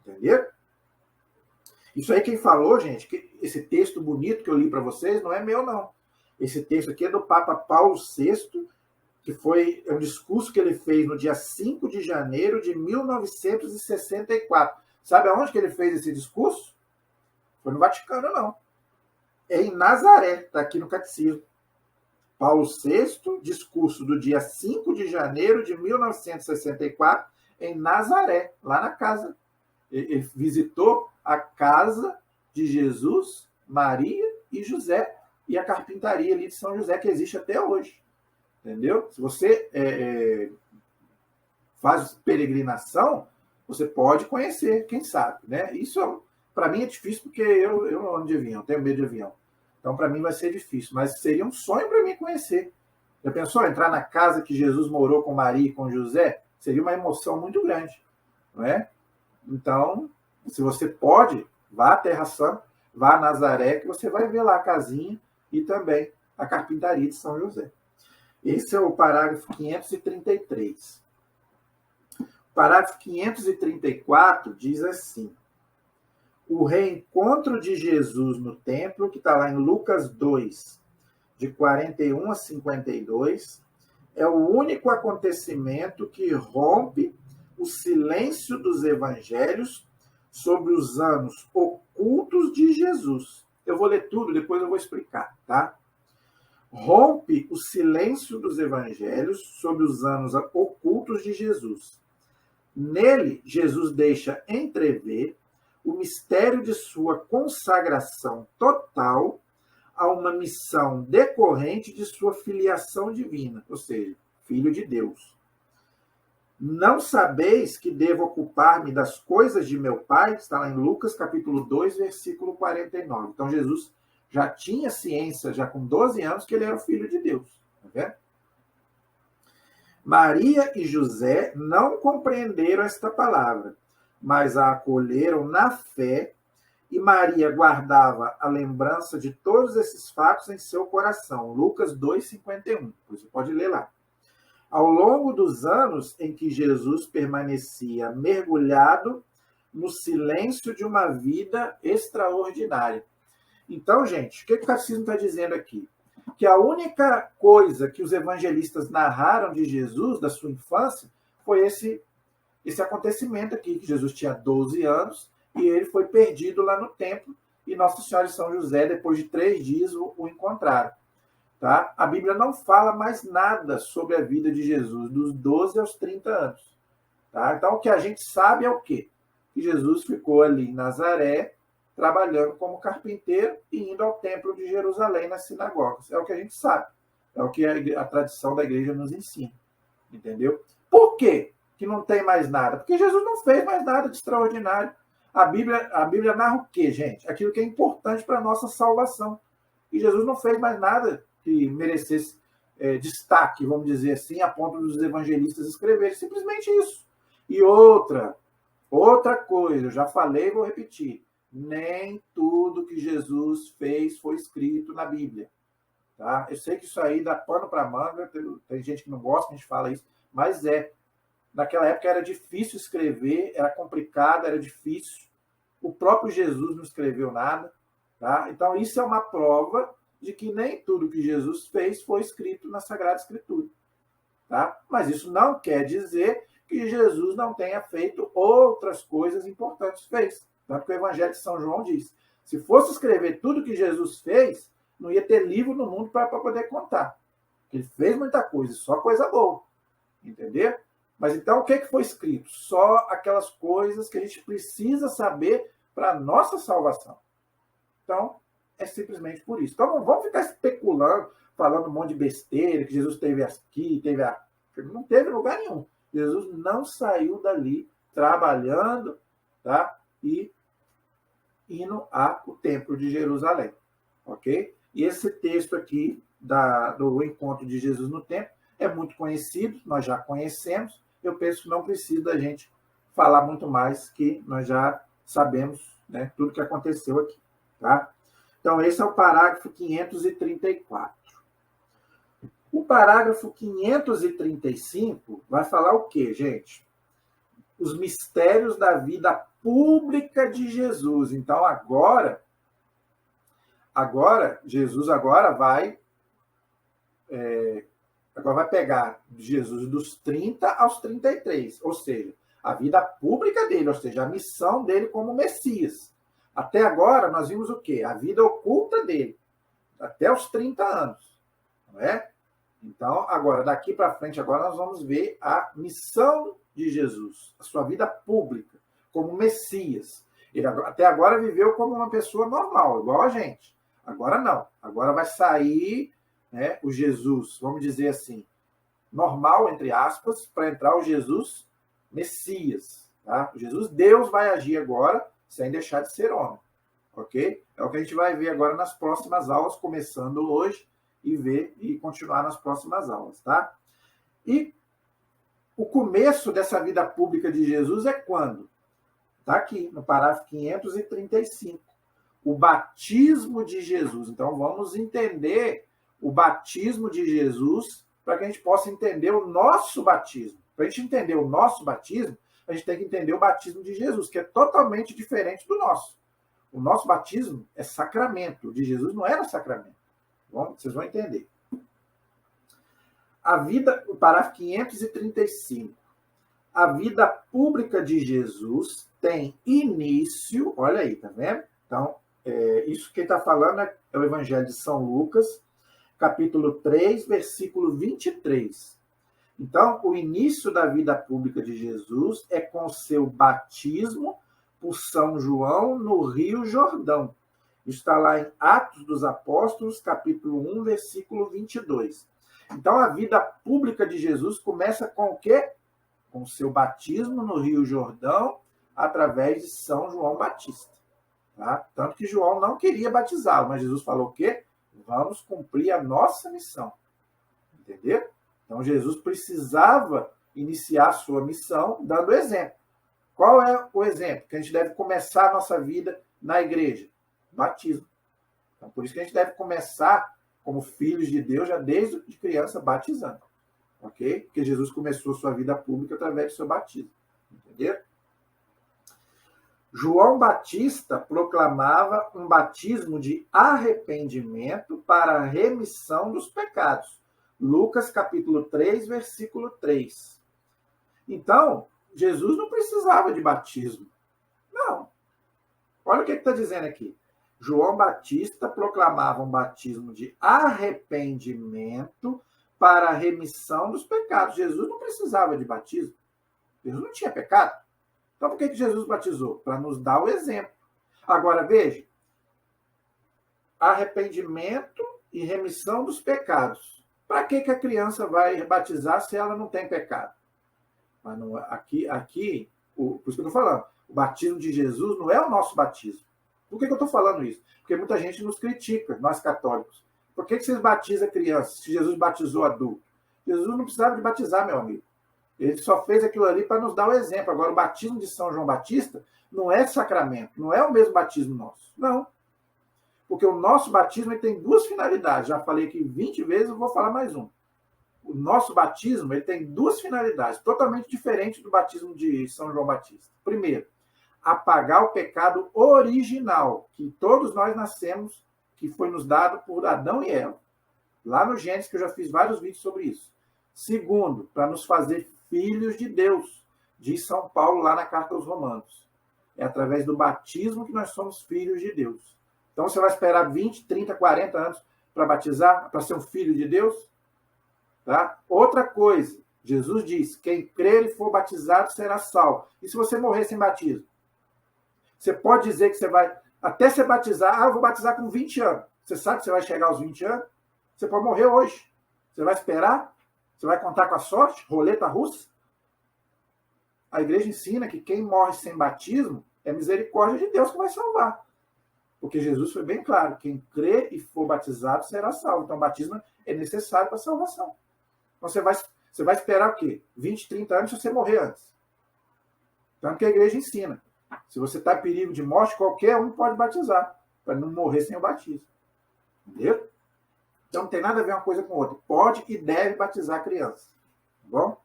Entendeu? Isso aí quem falou, gente, que esse texto bonito que eu li para vocês, não é meu, não. Esse texto aqui é do Papa Paulo VI, que é um discurso que ele fez no dia 5 de janeiro de 1964. Sabe aonde que ele fez esse discurso? Foi no Vaticano, não. É em Nazaré, está aqui no Catecismo. Paulo VI, discurso do dia 5 de janeiro de 1964, em Nazaré, lá na casa. Ele visitou a casa de Jesus, Maria e José, e a carpintaria ali de São José, que existe até hoje. Entendeu? Se você faz peregrinação, você pode conhecer, quem sabe, né? Isso, para mim, é difícil, porque eu não ando de avião, tenho medo de avião. Então, para mim, vai ser difícil, mas seria um sonho para mim conhecer. Já pensou entrar na casa que Jesus morou com Maria e com José? Seria uma emoção muito grande, não é? Então, se você pode, vá à Terra Santa, vá a Nazaré, que você vai ver lá a casinha e também a carpintaria de São José. Esse é o parágrafo 533. O parágrafo 534 diz assim: o reencontro de Jesus no templo, que está lá em Lucas 2, de 41 a 52, é o único acontecimento que rompe o silêncio dos evangelhos sobre os anos ocultos de Jesus. Eu vou ler tudo, depois eu vou explicar, tá? Rompe o silêncio dos evangelhos sobre os anos ocultos de Jesus. Nele, Jesus deixa entrever o mistério de sua consagração total a uma missão decorrente de sua filiação divina, ou seja, filho de Deus. Não sabeis que devo ocupar-me das coisas de meu Pai? Está lá em Lucas, capítulo 2, versículo 49. Então, Jesus já tinha ciência, já com 12 anos, que ele era o filho de Deus. Tá vendo? Maria e José não compreenderam esta palavra, mas a acolheram na fé, e Maria guardava a lembrança de todos esses fatos em seu coração. Lucas 2,51. Você pode ler lá. Ao longo dos anos em que Jesus permanecia mergulhado no silêncio de uma vida extraordinária. Então, gente, o que o Catecismo está dizendo aqui? Que a única coisa que os evangelistas narraram de Jesus, da sua infância, foi esse acontecimento aqui, que Jesus tinha 12 anos e ele foi perdido lá no templo, e Nossa Senhora e São José, depois de 3 dias, o encontraram. Tá? A Bíblia não fala mais nada sobre a vida de Jesus, dos 12 aos 30 anos. Tá? Então, o que a gente sabe é o quê? Que Jesus ficou ali em Nazaré, trabalhando como carpinteiro e indo ao templo de Jerusalém, nas sinagogas. É o que a gente sabe. É o que a tradição da igreja nos ensina. Entendeu? Por quê que não tem mais nada? Porque Jesus não fez mais nada de extraordinário. A Bíblia narra o quê, gente? Aquilo que é importante para a nossa salvação. E Jesus não fez mais nada que merecesse destaque, vamos dizer assim, a ponto dos evangelistas escreverem. Simplesmente isso. E outra coisa, eu já falei e vou repetir. Nem tudo que Jesus fez foi escrito na Bíblia. Tá? Eu sei que isso aí dá pano para manga, tem gente que não gosta que a gente fala isso, mas naquela época era difícil escrever, era complicado, era difícil. O próprio Jesus não escreveu nada. Tá? Então, isso é uma prova de que nem tudo que Jesus fez foi escrito na Sagrada Escritura. Tá? Mas isso não quer dizer que Jesus não tenha feito outras coisas importantes. Fez. Tanto que o Evangelho de São João diz: se fosse escrever tudo que Jesus fez, não ia ter livro no mundo para poder contar. Ele fez muita coisa, só coisa boa. Entendeu? Mas então o que foi escrito? Só aquelas coisas que a gente precisa saber para a nossa salvação. Então, é simplesmente por isso. Então, não vamos ficar especulando. falando um monte de besteira, que Jesus teve aqui, teve a... Não teve lugar nenhum. Jesus não saiu dali trabalhando, tá? E indo ao templo de Jerusalém, ok? E esse texto aqui do encontro de Jesus no templo é muito conhecido, nós já conhecemos, eu penso que não precisa da gente falar muito mais, que nós já sabemos, né, tudo que aconteceu aqui, tá? Então, esse é o parágrafo 534. O parágrafo 535 vai falar o quê, gente? Os mistérios da vida pública de Jesus. Então, agora Jesus vai pegar Jesus dos 30 aos 33, ou seja, a vida pública dele, ou seja, a missão dele como Messias. Até agora, nós vimos o quê? A vida oculta dele, até os 30 anos, não é? Então, agora, daqui para frente, agora nós vamos ver a missão de Jesus, a sua vida pública, como Messias. Ele até agora viveu como uma pessoa normal, igual a gente. Agora não. Agora vai sair, né, o Jesus, vamos dizer assim, normal, entre aspas, para entrar o Jesus Messias. Tá? O Jesus Deus vai agir agora sem deixar de ser homem. Ok? É o que a gente vai ver agora nas próximas aulas, começando hoje, e continuar nas próximas aulas. Tá? E o começo dessa vida pública de Jesus é quando? Está aqui, no parágrafo 535. O batismo de Jesus. Então, vamos entender o batismo de Jesus para que a gente possa entender o nosso batismo. Para a gente entender o nosso batismo, a gente tem que entender o batismo de Jesus, que é totalmente diferente do nosso. O nosso batismo é sacramento. O de Jesus não era sacramento. Bom, vocês vão entender. O parágrafo 535. A vida pública de Jesus tem início, olha aí, tá vendo? Então, isso que está falando é o Evangelho de São Lucas, capítulo 3, versículo 23. Então, o início da vida pública de Jesus é com seu batismo por São João no Rio Jordão. Está lá em Atos dos Apóstolos, capítulo 1, versículo 22. Então, a vida pública de Jesus começa com o quê? Com seu batismo no Rio Jordão, através de São João Batista. Tá? Tanto que João não queria batizá-lo, mas Jesus falou o quê? Vamos cumprir a nossa missão. Entendeu? Então, Jesus precisava iniciar a sua missão dando exemplo. Qual é o exemplo? Que a gente deve começar a nossa vida na igreja? Batismo. Então, por isso que a gente deve começar como filhos de Deus, já desde criança, batizando. Ok? Porque Jesus começou sua vida pública através do seu batismo. Entendeu? João Batista proclamava um batismo de arrependimento para a remissão dos pecados. Lucas capítulo 3, versículo 3. Então, Jesus não precisava de batismo. Não. Olha o que está dizendo aqui. João Batista proclamava um batismo de arrependimento para a remissão dos pecados. Jesus não precisava de batismo. Jesus não tinha pecado. Então, por que Jesus batizou? Para nos dar o exemplo. Agora, veja. Arrependimento e remissão dos pecados. Para que a criança vai batizar se ela não tem pecado? Mas não, por isso que eu estou falando, o batismo de Jesus não é o nosso batismo. Por que eu estou falando isso? Porque muita gente nos critica, nós católicos. Por que vocês batizam crianças se Jesus batizou adulto? Jesus não precisava de batizar, meu amigo. Ele só fez aquilo ali para nos dar o exemplo. Agora, o batismo de São João Batista não é sacramento, não é o mesmo batismo nosso. Não. Porque o nosso batismo ele tem duas finalidades. Já falei aqui 20 vezes, eu vou falar mais uma. O nosso batismo ele tem duas finalidades, totalmente diferentes do batismo de São João Batista. Primeiro, apagar o pecado original, que todos nós nascemos, que foi nos dado por Adão e Eva. Lá no Gênesis, que eu já fiz vários vídeos sobre isso. Segundo, para nos fazer filhos de Deus, diz São Paulo lá na carta aos Romanos. É através do batismo que nós somos filhos de Deus. Então você vai esperar 20, 30, 40 anos para batizar, para ser um filho de Deus? Tá? Outra coisa, Jesus diz, quem crer e for batizado será salvo. E se você morrer sem batismo? Você pode dizer que você vai, até se batizar, eu vou batizar com 20 anos. Você sabe que você vai chegar aos 20 anos? Você pode morrer hoje. Você vai esperar? Você vai contar com a sorte? Roleta russa? A igreja ensina que quem morre sem batismo é misericórdia de Deus que vai salvar. Porque Jesus foi bem claro, quem crê e for batizado será salvo. Então, o batismo é necessário para a salvação. Então, você vai esperar o quê? 20, 30 anos se você morrer antes. Tanto que a igreja ensina. Se você está em perigo de morte, qualquer um pode batizar, para não morrer sem o batismo. Entendeu? Então, não tem nada a ver uma coisa com outra. Pode e deve batizar a criança. Tá bom?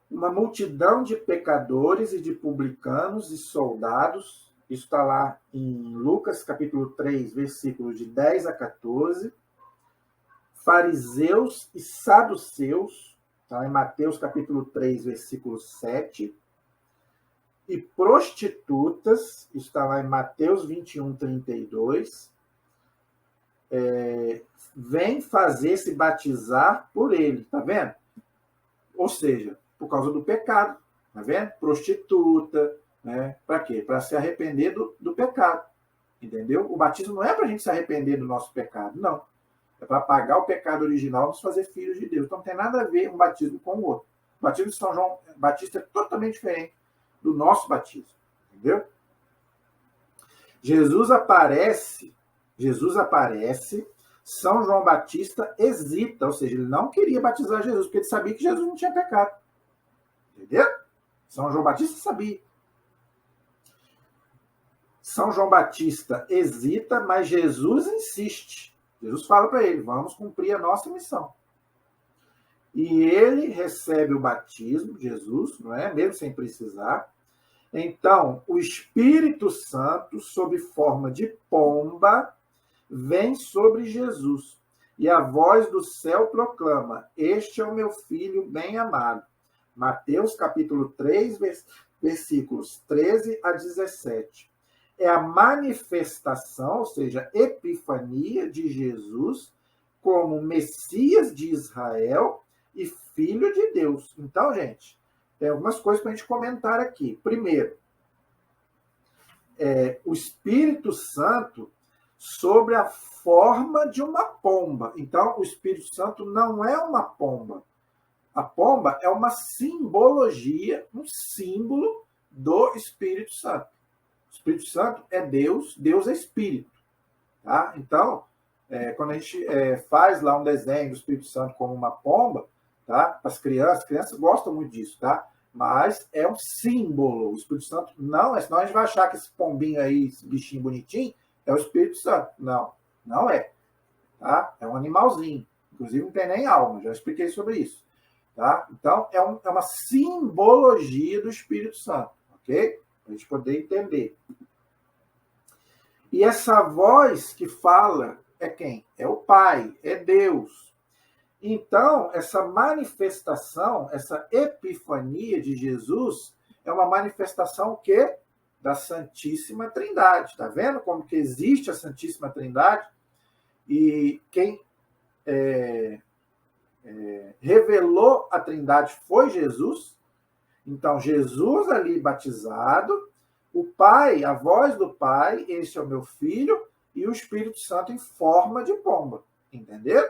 Uma multidão de pecadores e de publicanos e soldados. Isso está lá em Lucas, capítulo 3, versículos de 10 a 14. Fariseus e saduceus, está em Mateus, capítulo 3, versículo 7. E prostitutas, está lá em Mateus 21, 32. Vem fazer-se batizar por ele, tá vendo? Ou seja, por causa do pecado, tá vendo? Prostituta, né? Para quê? Para se arrepender do pecado, entendeu? O batismo não é para a gente se arrepender do nosso pecado, não. É para apagar o pecado original e nos fazer filhos de Deus. Então não tem nada a ver um batismo com o outro. O batismo de São João Batista é totalmente diferente do nosso batismo, entendeu? Jesus aparece, São João Batista hesita, ou seja, ele não queria batizar Jesus, porque ele sabia que Jesus não tinha pecado. Entendeu? São João Batista sabia. São João Batista hesita, mas Jesus insiste. Jesus fala para ele, vamos cumprir a nossa missão. E ele recebe o batismo, Jesus, não é? Mesmo sem precisar. Então, o Espírito Santo, sob forma de pomba, vem sobre Jesus. E a voz do céu proclama, este é o meu filho bem-amado. Mateus, capítulo 3, versículos 13 a 17. É a manifestação, ou seja, epifania de Jesus como Messias de Israel e Filho de Deus. Então, gente, tem algumas coisas para a gente comentar aqui. Primeiro, o Espírito Santo sobre a forma de uma pomba. Então, o Espírito Santo não é uma pomba. A pomba é uma simbologia, um símbolo do Espírito Santo. O Espírito Santo é Deus, Deus é Espírito. Tá? Então, quando a gente faz lá um desenho do Espírito Santo como uma pomba, tá? Para as crianças gostam muito disso, tá? Mas é um símbolo. O Espírito Santo não é, senão a gente vai achar que esse pombinho aí, esse bichinho bonitinho, é o Espírito Santo. Não, não é. Tá? É um animalzinho. Inclusive não tem nem alma, já expliquei sobre isso. Tá? Então, é uma simbologia do Espírito Santo, ok? Para a gente poder entender. E essa voz que fala é quem? É o Pai, é Deus. Então, essa manifestação, essa epifania de Jesus, é uma manifestação que? Da Santíssima Trindade. Está vendo como que existe a Santíssima Trindade? E quem revelou a Trindade foi Jesus. Então, Jesus ali batizado, o Pai, a voz do Pai, este é o meu filho, e o Espírito Santo em forma de pomba. Entenderam?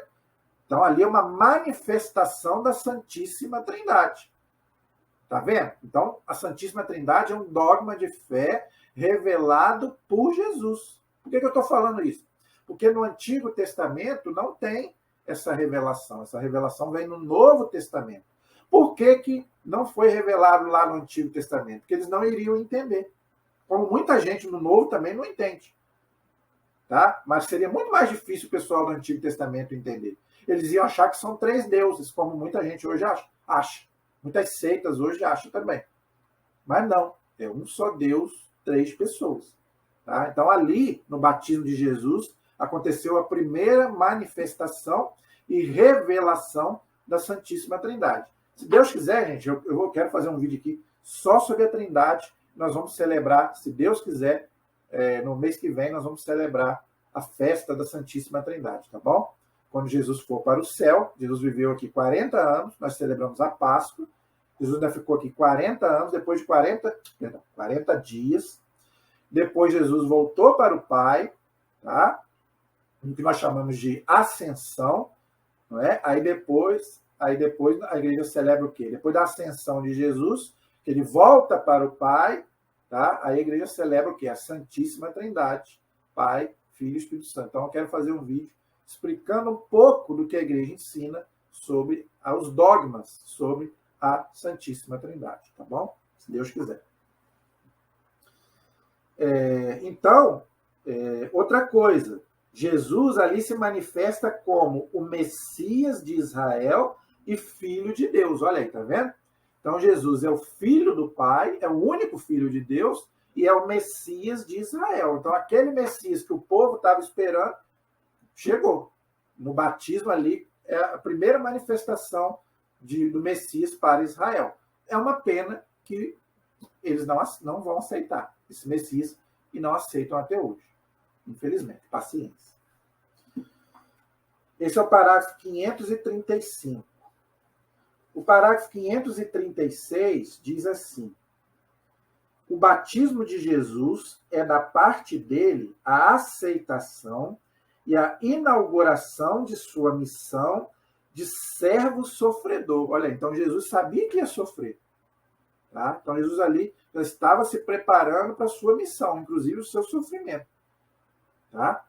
Então, ali é uma manifestação da Santíssima Trindade. Tá vendo? Então, a Santíssima Trindade é um dogma de fé revelado por Jesus. Por que eu estou falando isso? Porque no Antigo Testamento não tem essa revelação. Essa revelação vem no Novo Testamento. Por que não foi revelado lá no Antigo Testamento? Porque eles não iriam entender. Como muita gente no Novo também não entende. Tá? Mas seria muito mais difícil o pessoal do Antigo Testamento entender. Eles iam achar que são 3 deuses, como muita gente hoje acha. Muitas seitas hoje acham também. Mas não, é um só Deus, 3 pessoas. Tá? Então ali, no batismo de Jesus, aconteceu a primeira manifestação e revelação da Santíssima Trindade. Se Deus quiser, gente, eu quero fazer um vídeo aqui só sobre a Trindade. Nós vamos celebrar, se Deus quiser, no mês que vem, nós vamos celebrar a festa da Santíssima Trindade, tá bom? Quando Jesus for para o céu, Jesus viveu aqui 40 anos, nós celebramos a Páscoa, Jesus ainda ficou aqui 40 anos, depois de 40 dias, depois Jesus voltou para o Pai, tá? no que nós chamamos de ascensão, não é? Aí depois a igreja celebra o quê? Depois da ascensão de Jesus, que ele volta para o Pai, tá? Aí a igreja celebra o quê? A Santíssima Trindade, Pai, Filho e Espírito Santo. Então eu quero fazer um vídeo explicando um pouco do que a igreja ensina sobre os dogmas sobre a Santíssima Trindade, tá bom? Se Deus quiser. Então, outra coisa, Jesus ali se manifesta como o Messias de Israel e Filho de Deus. Olha aí, tá vendo? Então Jesus é o Filho do Pai, é o único Filho de Deus e é o Messias de Israel. Então aquele Messias que o povo estava esperando, chegou. No batismo ali, é a primeira manifestação do Messias para Israel. É uma pena que eles não vão aceitar esse Messias e não aceitam até hoje. Infelizmente. Paciência. Esse é o parágrafo 535. O parágrafo 536 diz assim: o batismo de Jesus é da parte dele a aceitação e a inauguração de sua missão de servo sofredor. Olha, então Jesus sabia que ia sofrer. Tá? Então Jesus ali já estava se preparando para a sua missão, inclusive o seu sofrimento. Tá?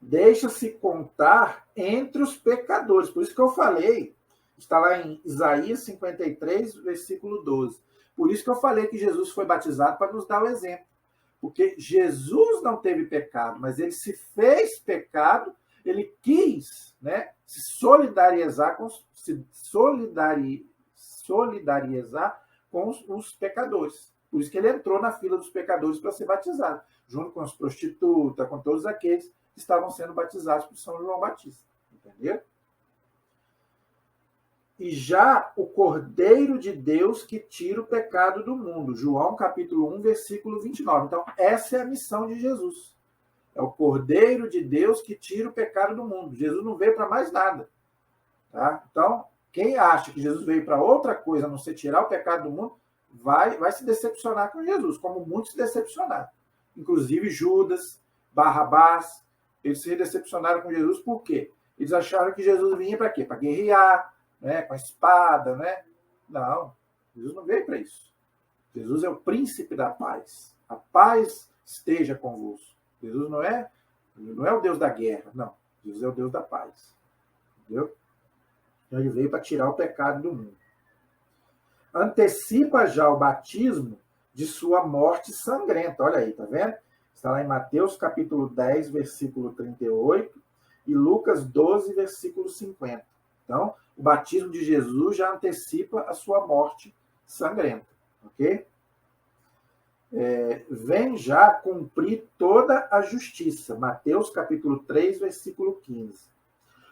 Deixa-se contar entre os pecadores. Por isso que eu falei, está lá em Isaías 53, versículo 12. Por isso que eu falei que Jesus foi batizado para nos dar o exemplo. Porque Jesus não teve pecado, mas ele se fez pecado, ele quis, né, se solidarizar com os pecadores. Por isso que ele entrou na fila dos pecadores para ser batizado, junto com as prostitutas, com todos aqueles que estavam sendo batizados por São João Batista. Entendeu? E já o Cordeiro de Deus que tira o pecado do mundo. João capítulo 1, versículo 29. Então, essa é a missão de Jesus. É o Cordeiro de Deus que tira o pecado do mundo. Jesus não veio para mais nada. Tá? Então, quem acha que Jesus veio para outra coisa, a não ser tirar o pecado do mundo, vai se decepcionar com Jesus, como muitos se decepcionaram. Inclusive Judas, Barrabás, eles se decepcionaram com Jesus por quê? Eles acharam que Jesus vinha para quê? Para guerrear, né, com a espada, né? Não, Jesus não veio para isso. Jesus é o príncipe da paz. A paz esteja convosco. Jesus não é o Deus da guerra, não. Jesus é o Deus da paz. Entendeu? Então ele veio para tirar o pecado do mundo. Antecipa já o batismo de sua morte sangrenta. Olha aí, tá vendo? Está lá em Mateus capítulo 10, versículo 38 e Lucas 12, versículo 50. Então, o batismo de Jesus já antecipa a sua morte sangrenta. Ok? Vem já cumprir toda a justiça. Mateus capítulo 3, versículo 15.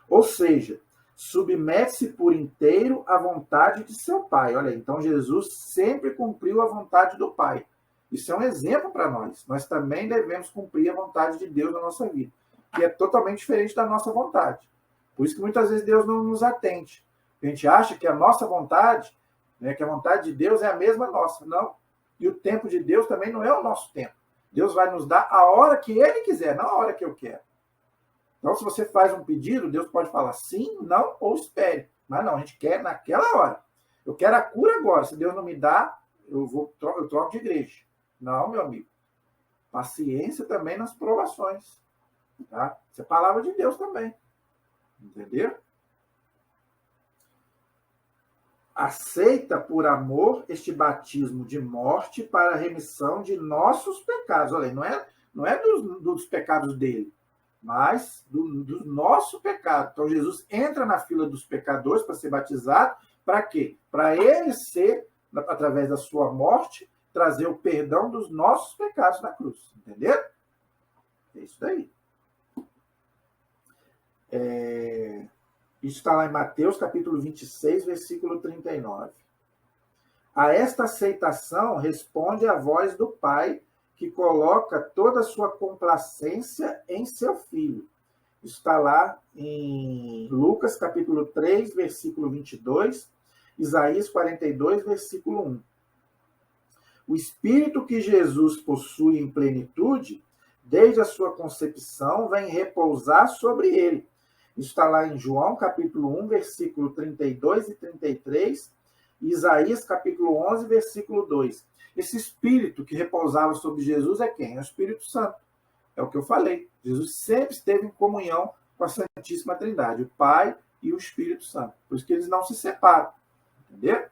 Ou seja, submete-se por inteiro à vontade de seu Pai. Olha, então Jesus sempre cumpriu a vontade do Pai. Isso é um exemplo para nós. Nós também devemos cumprir a vontade de Deus na nossa vida, que é totalmente diferente da nossa vontade. Por isso que muitas vezes Deus não nos atende. A gente acha que a nossa vontade, né, que a vontade de Deus é a mesma nossa. Não. E o tempo de Deus também não é o nosso tempo. Deus vai nos dar a hora que Ele quiser, não a hora que eu quero. Então, se você faz um pedido, Deus pode falar sim, não ou espere. Mas não, a gente quer naquela hora. Eu quero a cura agora. Se Deus não me dá, eu troco de igreja. Não, meu amigo. Paciência também nas provações. Tá? Isso é palavra de Deus também. Entendeu? Aceita por amor este batismo de morte para a remissão de nossos pecados. Olha, não é dos pecados dele, mas do nosso pecado. Então Jesus entra na fila dos pecadores para ser batizado. Para quê? Para ele ser, através da sua morte, trazer o perdão dos nossos pecados na cruz. Entendeu? É isso daí. Isso está lá em Mateus, capítulo 26, versículo 39. A esta aceitação responde a voz do Pai, que coloca toda a sua complacência em seu Filho. Isso está lá em Lucas, capítulo 3, versículo 22, Isaías 42, versículo 1. O Espírito que Jesus possui em plenitude desde a sua concepção, vem repousar sobre ele. Isso está lá em João, capítulo 1, versículo 32 e 33, e Isaías, capítulo 11, versículo 2. Esse Espírito que repousava sobre Jesus é quem? É o Espírito Santo. É o que eu falei. Jesus sempre esteve em comunhão com a Santíssima Trindade, o Pai e o Espírito Santo. Por isso que eles não se separam. Entendeu?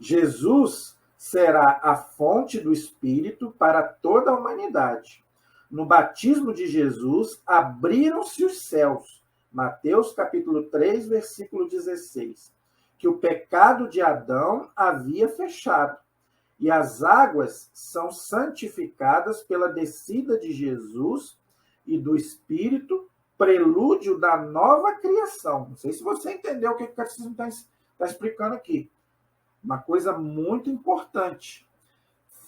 Jesus será a fonte do Espírito para toda a humanidade. No batismo de Jesus, abriram-se os céus. Mateus capítulo 3, versículo 16. Que o pecado de Adão havia fechado. E as águas são santificadas pela descida de Jesus e do Espírito, prelúdio da nova criação. Não sei se você entendeu o que o Catecismo está explicando aqui. Uma coisa muito importante.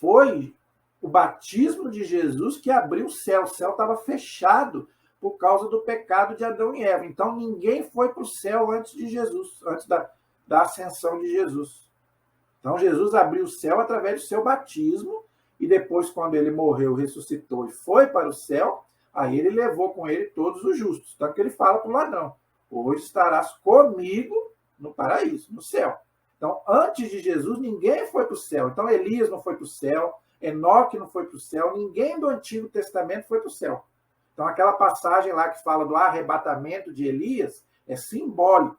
Foi o batismo de Jesus que abriu o céu. O céu estava fechado por causa do pecado de Adão e Eva. Então, ninguém foi para o céu antes de Jesus, antes da ascensão de Jesus. Então, Jesus abriu o céu através do seu batismo e depois, quando ele morreu, ressuscitou e foi para o céu, aí ele levou com ele todos os justos. Tanto que ele fala para o ladrão, hoje estarás comigo no paraíso, no céu. Então, antes de Jesus, ninguém foi para o céu. Então, Elias não foi para o céu, Enoque não foi para o céu, ninguém do Antigo Testamento foi para o céu. Então, aquela passagem lá que fala do arrebatamento de Elias é simbólico.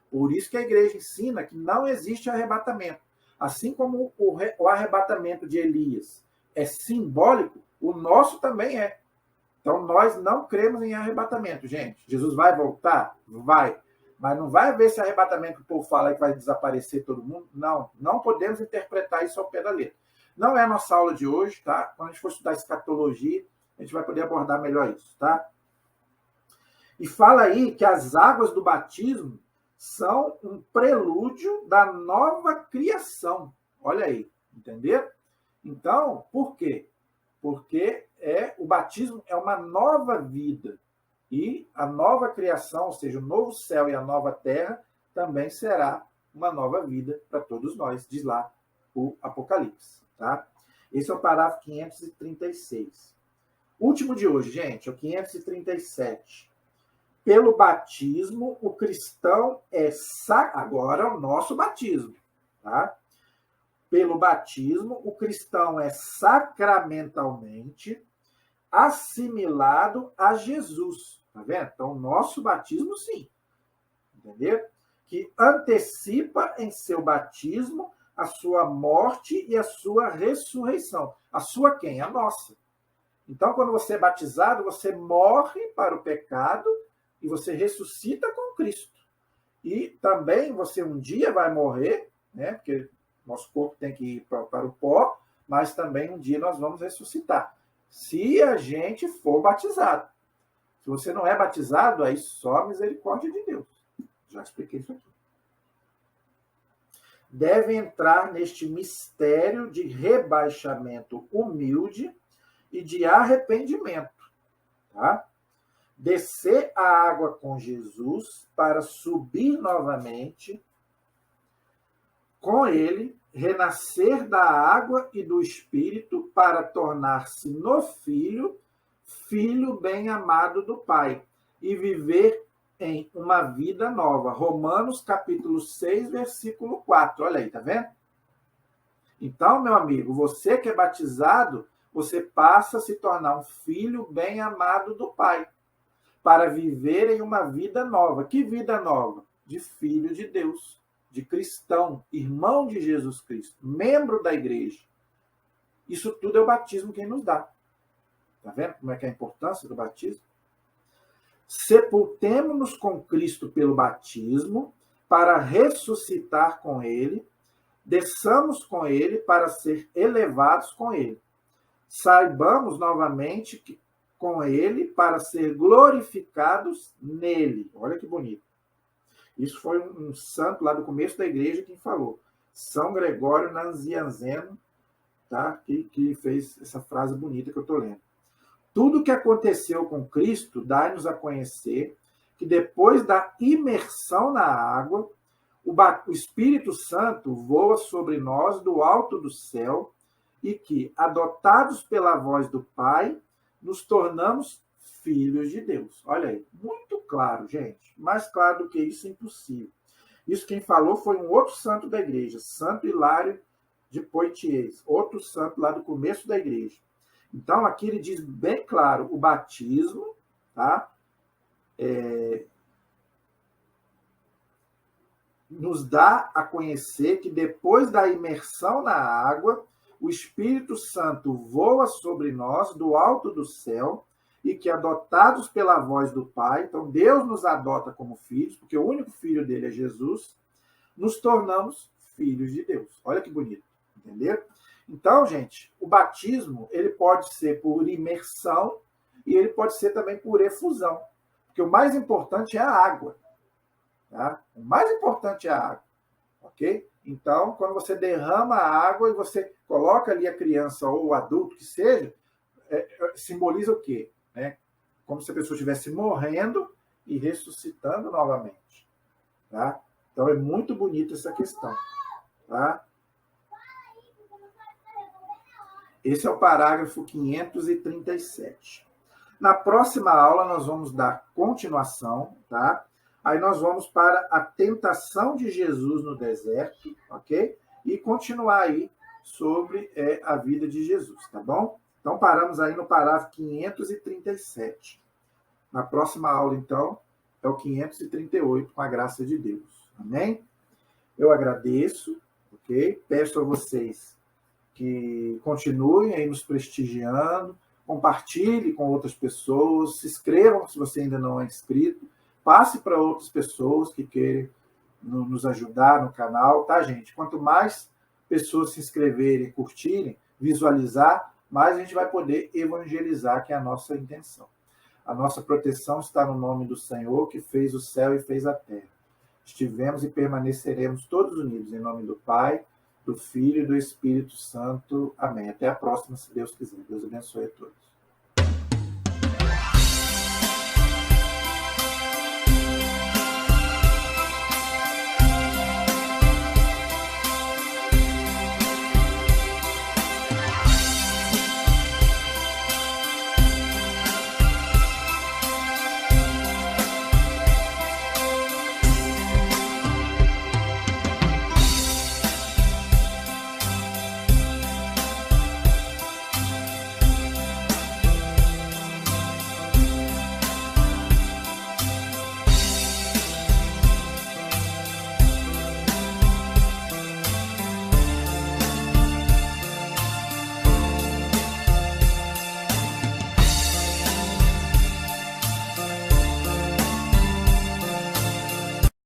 Por isso que a igreja ensina que não existe arrebatamento. Assim como o arrebatamento de Elias é simbólico, o nosso também é. Então, nós não cremos em arrebatamento, gente. Jesus vai voltar? Vai. Mas não vai haver esse arrebatamento que o povo fala que vai desaparecer todo mundo. Não, não podemos interpretar isso ao pé da letra. Não é a nossa aula de hoje, tá? Quando a gente for estudar escatologia, a gente vai poder abordar melhor isso, tá? E fala aí que as águas do batismo são um prelúdio da nova criação. Olha aí, entendeu? Então, por quê? Porque o batismo é uma nova vida. E a nova criação, ou seja, o novo céu e a nova terra, também será uma nova vida para todos nós, diz lá o Apocalipse. Tá? Esse é o parágrafo 536. Último de hoje, gente, é o 537. Pelo batismo, o cristão agora é o nosso batismo. Tá? Pelo batismo, o cristão é sacramentalmente assimilado a Jesus. Tá vendo? Então, o nosso batismo, sim. Entendeu? Que antecipa em seu batismo a sua morte e a sua ressurreição. A sua quem? A nossa. Então, quando você é batizado, você morre para o pecado e você ressuscita com Cristo. E também você um dia vai morrer, né? Porque nosso corpo tem que ir para o pó, mas também um dia nós vamos ressuscitar. Se a gente for batizado. Se você não é batizado, aí só a misericórdia de Deus. Já expliquei isso aqui. Deve entrar neste mistério de rebaixamento humilde e de arrependimento. Tá? Descer a água com Jesus para subir novamente com ele, renascer da água e do Espírito para tornar-se no Filho, Filho bem-amado do Pai, e viver em uma vida nova. Romanos capítulo 6, versículo 4. Olha aí, tá vendo? Então, meu amigo, você que é batizado, você passa a se tornar um filho bem-amado do Pai, para viver em uma vida nova. Que vida nova? De filho de Deus, de cristão, irmão de Jesus Cristo, membro da igreja. Isso tudo é o batismo que nos dá. Está vendo como é que é a importância do batismo? Sepultemo-nos com Cristo pelo batismo, para ressuscitar com ele, desçamos com ele para ser elevados com ele. Saibamos novamente que com ele para ser glorificados nele. Olha que bonito. Isso foi um santo lá do começo da igreja quem falou. São Gregório Nazianzeno, tá? que fez essa frase bonita que eu estou lendo. Tudo o que aconteceu com Cristo dá-nos a conhecer que depois da imersão na água, o Espírito Santo voa sobre nós do alto do céu e que, adotados pela voz do Pai, nos tornamos filhos de Deus. Olha aí, muito claro, gente. Mais claro do que isso, impossível. Isso quem falou foi um outro santo da igreja, Santo Hilário de Poitiers, outro santo lá do começo da igreja. Então, aqui ele diz bem claro, o batismo, tá? Nos dá a conhecer que depois da imersão na água, o Espírito Santo voa sobre nós do alto do céu e que, adotados pela voz do Pai, então Deus nos adota como filhos, porque o único filho dele é Jesus, nos tornamos filhos de Deus. Olha que bonito, entendeu? Então, gente, o batismo ele pode ser por imersão e ele pode ser também por efusão, porque o mais importante é a água. Tá? O mais importante é a água, ok? Então, quando você derrama a água e você coloca ali a criança ou o adulto que seja, simboliza o quê? Né? Como se a pessoa estivesse morrendo e ressuscitando novamente. Tá? Então, é muito bonita essa questão. Tá? Esse é o parágrafo 537. Na próxima aula, nós vamos dar continuação, tá? Aí nós vamos para a tentação de Jesus no deserto, ok? E continuar aí sobre a vida de Jesus, tá bom? Então, paramos aí no parágrafo 537. Na próxima aula, então, é o 538, com a graça de Deus. Amém? Eu agradeço, ok? Peço a vocês que continuem aí nos prestigiando, compartilhe com outras pessoas, se inscrevam se você ainda não é inscrito, passe para outras pessoas que querem nos ajudar no canal, tá, gente? Quanto mais pessoas se inscreverem, curtirem, visualizar, mais a gente vai poder evangelizar, que é a nossa intenção. A nossa proteção está no nome do Senhor, que fez o céu e fez a terra. Estivemos e permaneceremos todos unidos, em nome do Pai, do Filho e do Espírito Santo. Amém. Até a próxima, se Deus quiser. Deus abençoe a todos.